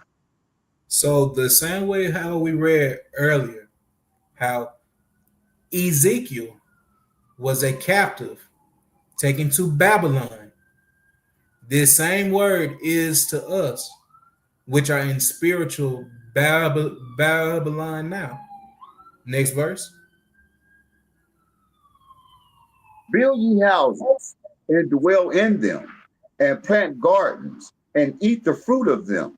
So the same way how we read earlier, how Ezekiel was a captive taken to Babylon. This same word is to us, which are in spiritual Babylon now. Next verse. Build ye houses and dwell in them, and plant gardens and eat the fruit of them.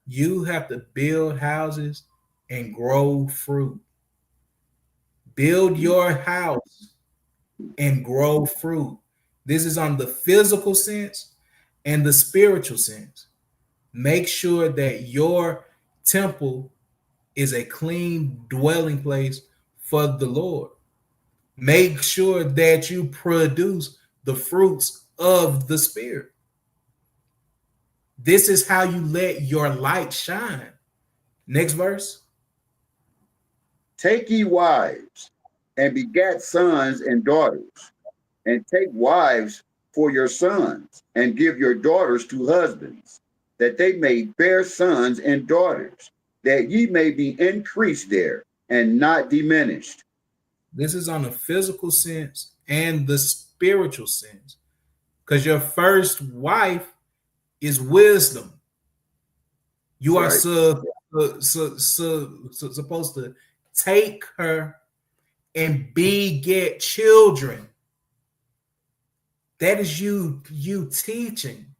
You have to build houses and grow fruit. Build your house and grow fruit. This is on the physical sense, and the spiritual sense. Make sure that your temple is a clean dwelling place for the Lord. Make sure that you produce the fruits of the Spirit. This is how you let your light shine. Next verse. Take ye wives, and begat sons and daughters, and take wives for your sons, and give your daughters to husbands, that they may bear sons and daughters, that ye may be increased there, and not diminished. This is on the physical sense and the spiritual sense. Because your first wife is wisdom. You are Right. supposed to take her and beget children. That is you teaching.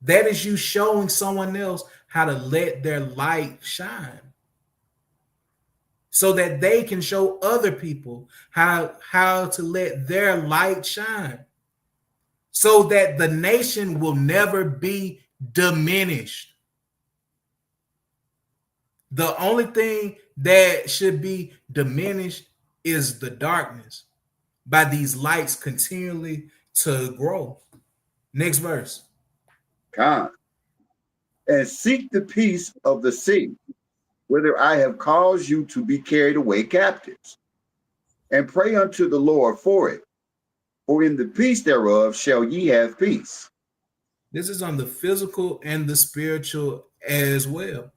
That is you showing someone else how to let their light shine, so that they can show other people how to let their light shine, so that the nation will never be diminished. The only thing that should be diminished is the darkness by these lights continually to grow. Next verse. Con. And seek the peace of the city, whither I have caused you to be carried away captives, and pray unto the Lord for it. For in the peace thereof shall ye have peace. This is on the physical and the spiritual as well.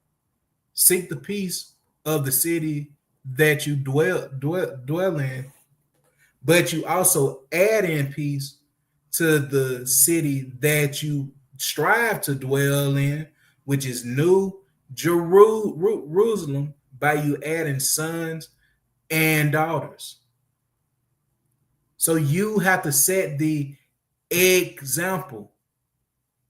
Seek the peace of the city that you dwell in, but you also add in peace to the city that you strive to dwell in, which is New Jerusalem, by you adding sons and daughters. So you have to set the example.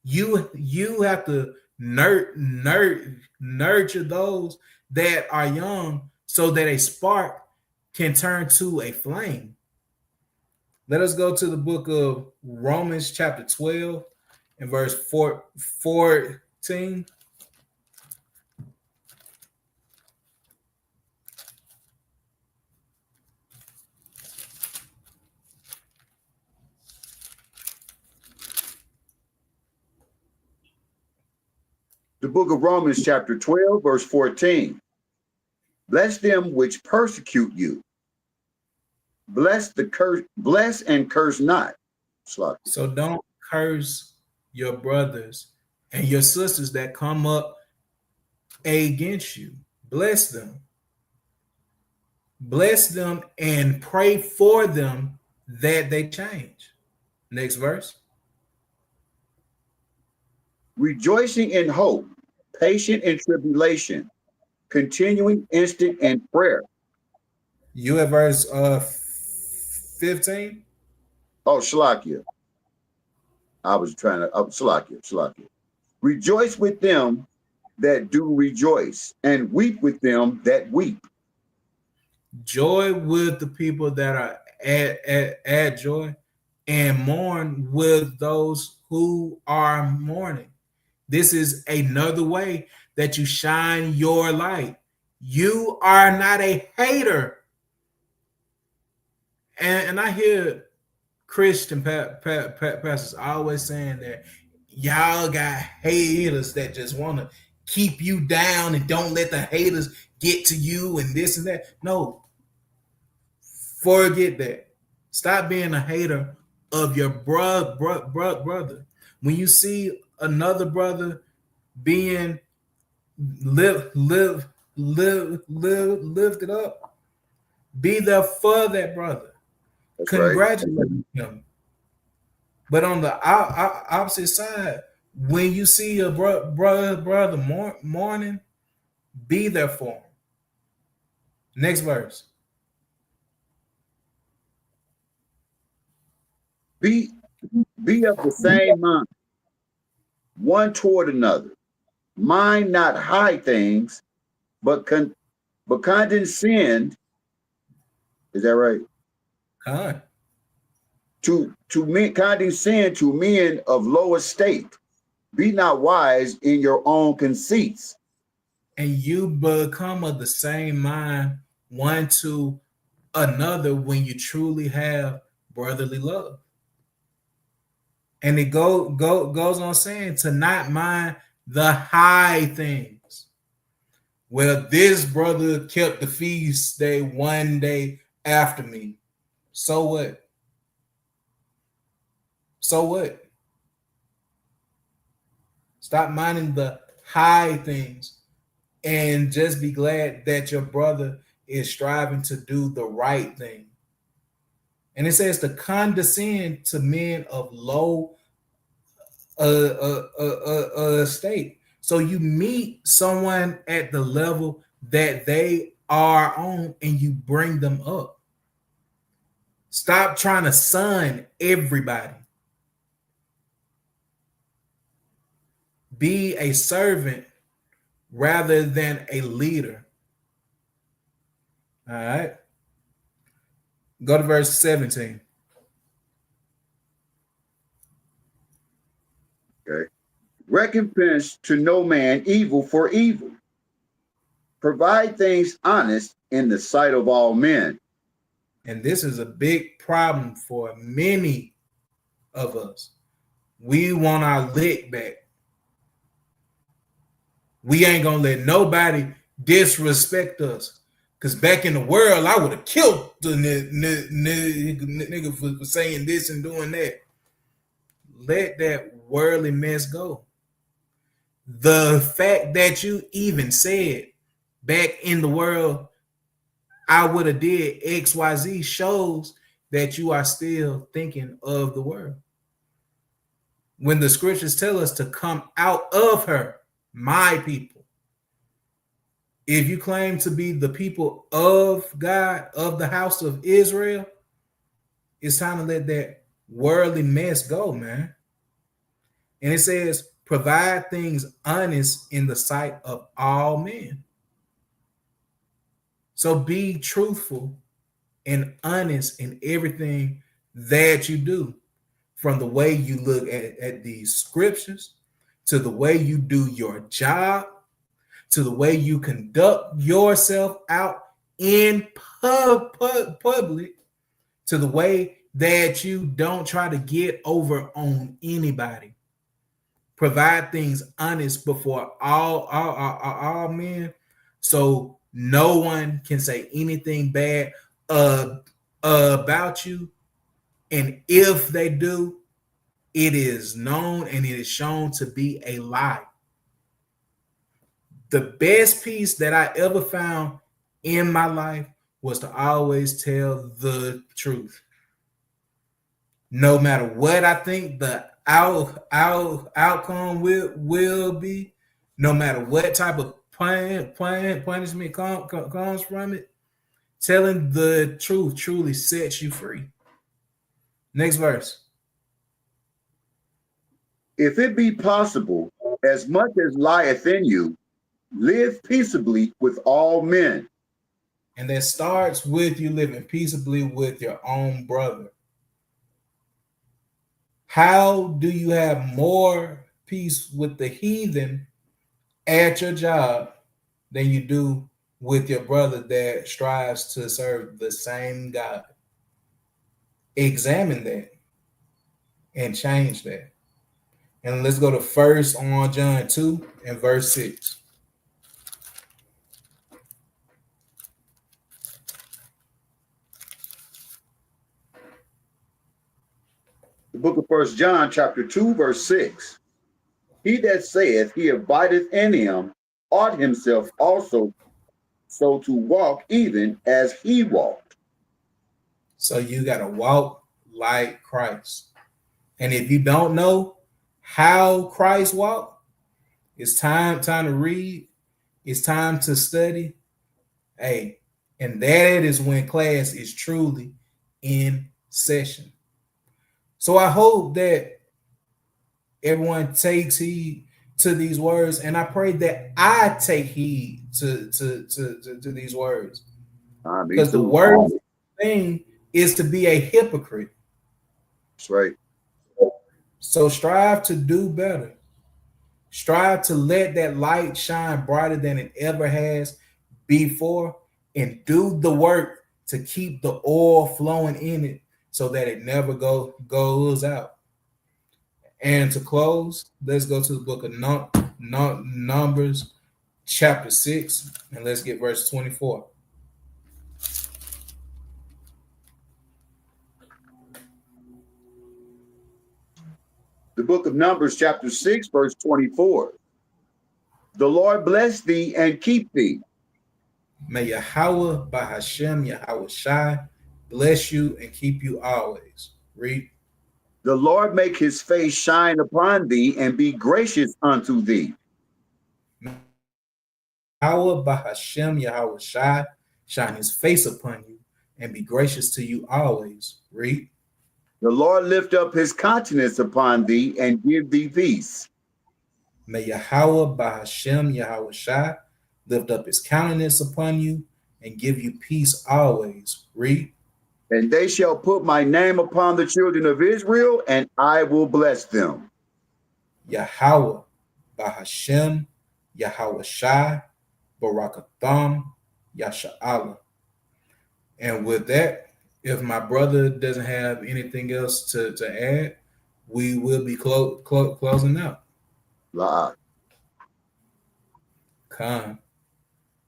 You have to nurture those that are young, so that a spark can turn to a flame. Let us go to the book of Romans chapter 12 and verse 14. The book of Romans chapter 12, verse 14. Bless them which persecute you. Bless and curse not. So don't curse your brothers and your sisters that come up against you. Bless them. Bless them and pray for them that they change. Next verse. Rejoicing in hope, patient in tribulation, continuing instant in prayer. You at verse 15. Oh, Shalakia. I was trying to, Shalakia. Rejoice with them that do rejoice, and weep with them that weep. Joy with the people that are at joy, and mourn with those who are mourning. This is another way that you shine your light. You are not a hater. And I hear Christian pastors always saying that y'all got haters that just want to keep you down and don't let the haters get to you and this and that. No, forget that. Stop being a hater of your brother. When you see another brother being lifted up, be there for that brother. That's right. Congratulate him. But on the opposite side, when you see your brother mourning, be there for him. Next verse. Be of the same mind, one toward another. Mind not high things, but condescend. Is that right? Con. to men, condescend to men of low estate. Be not wise in your own conceits. And you become of the same mind one to another when you truly have brotherly love. And it goes on saying to not mind the high things. Well, this brother kept the feast day one day after me. So what? So what? Stop minding the high things and just be glad that your brother is striving to do the right thing. And it says to condescend to men of low state. So you meet someone at the level that they are on and you bring them up. Stop trying to son everybody. Be a servant rather than a leader. All right. Go to verse 17. Okay. Recompense to no man evil for evil. Provide things honest in the sight of all men. And this is a big problem for many of us. We want our lick back. We ain't gonna let nobody disrespect us. Because back in the world, I would have killed the nigga for saying this and doing that. Let that worldly mess go. The fact that you even said back in the world, I would have did XYZ shows that you are still thinking of the world. When the scriptures tell us to come out of her, my people. If you claim to be the people of God, of the house of Israel, it's time to let that worldly mess go, man. And it says, provide things honest in the sight of all men. So be truthful and honest in everything that you do, from the way you look at these scriptures, to the way you do your job, to the way you conduct yourself out in public, to the way that you don't try to get over on anybody. Provide things honest before all men, so no one can say anything bad about you. And if they do, it is known and it is shown to be a lie. The best peace that I ever found in my life was to always tell the truth. No matter what I think the outcome will be, no matter what type of punishment comes from it, telling the truth truly sets you free. Next verse. If it be possible, as much as lieth in you, live peaceably with all men. And that starts with you living peaceably with your own brother. How do you have more peace with the heathen at your job than you do with your brother that strives to serve the same God? Examine that and change that. And let's go to 1 John 2 and verse 6. The book of 1 John, chapter 2, verse 6. He that saith he abideth in him ought himself also so to walk even as he walked. So you got to walk like Christ. And if you don't know how Christ walked, it's time to read. It's time to study. Hey, and that is when class is truly in session. So I hope that everyone takes heed to these words, and I pray that I take heed to these words. Because the worst thing is to be a hypocrite. That's right. So strive to do better. Strive to let that light shine brighter than it ever has before, and do the work to keep the oil flowing in it so that it never goes out. And to close, let's go to the book of Numbers, chapter 6, and let's get verse 24. The book of Numbers, chapter 6, verse 24. The Lord bless thee and keep thee. May Yahweh Bahashem Yahweh Shai bless you and keep you always. Read. The Lord make his face shine upon thee and be gracious unto thee. Yahweh Bahashem Yahweh Shai shine his face upon you and be gracious to you always. Read. The Lord lift up his countenance upon thee and give thee peace. May Yahweh Bahashem Yahweh Shai lift up his countenance upon you and give you peace always. Read. And they shall put my name upon the children of Israel, and I will bless them. Yahweh Bahashem Yahweh Shai Barakatham Yasha'Allah. And with that, if my brother doesn't have anything else to add, we will be closing out. La. Khan.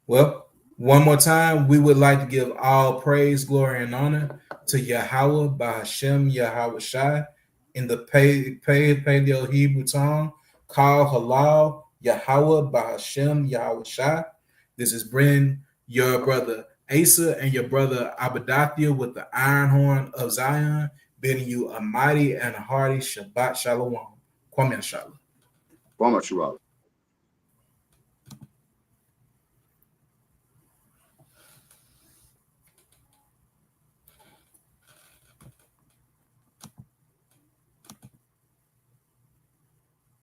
Well, one more time, we would like to give all praise, glory, and honor to Yahweh Bahashem Yahweh Shai in the Paleo Hebrew tongue called Halal Yahweh Bahashem Yahweh Shai. This is Bren, your brother Asa, and your brother Abadathia with the iron horn of Zion, bidding you a mighty and a hearty Shabbat Shalom. Kwame Shalom. Kwame Shalom.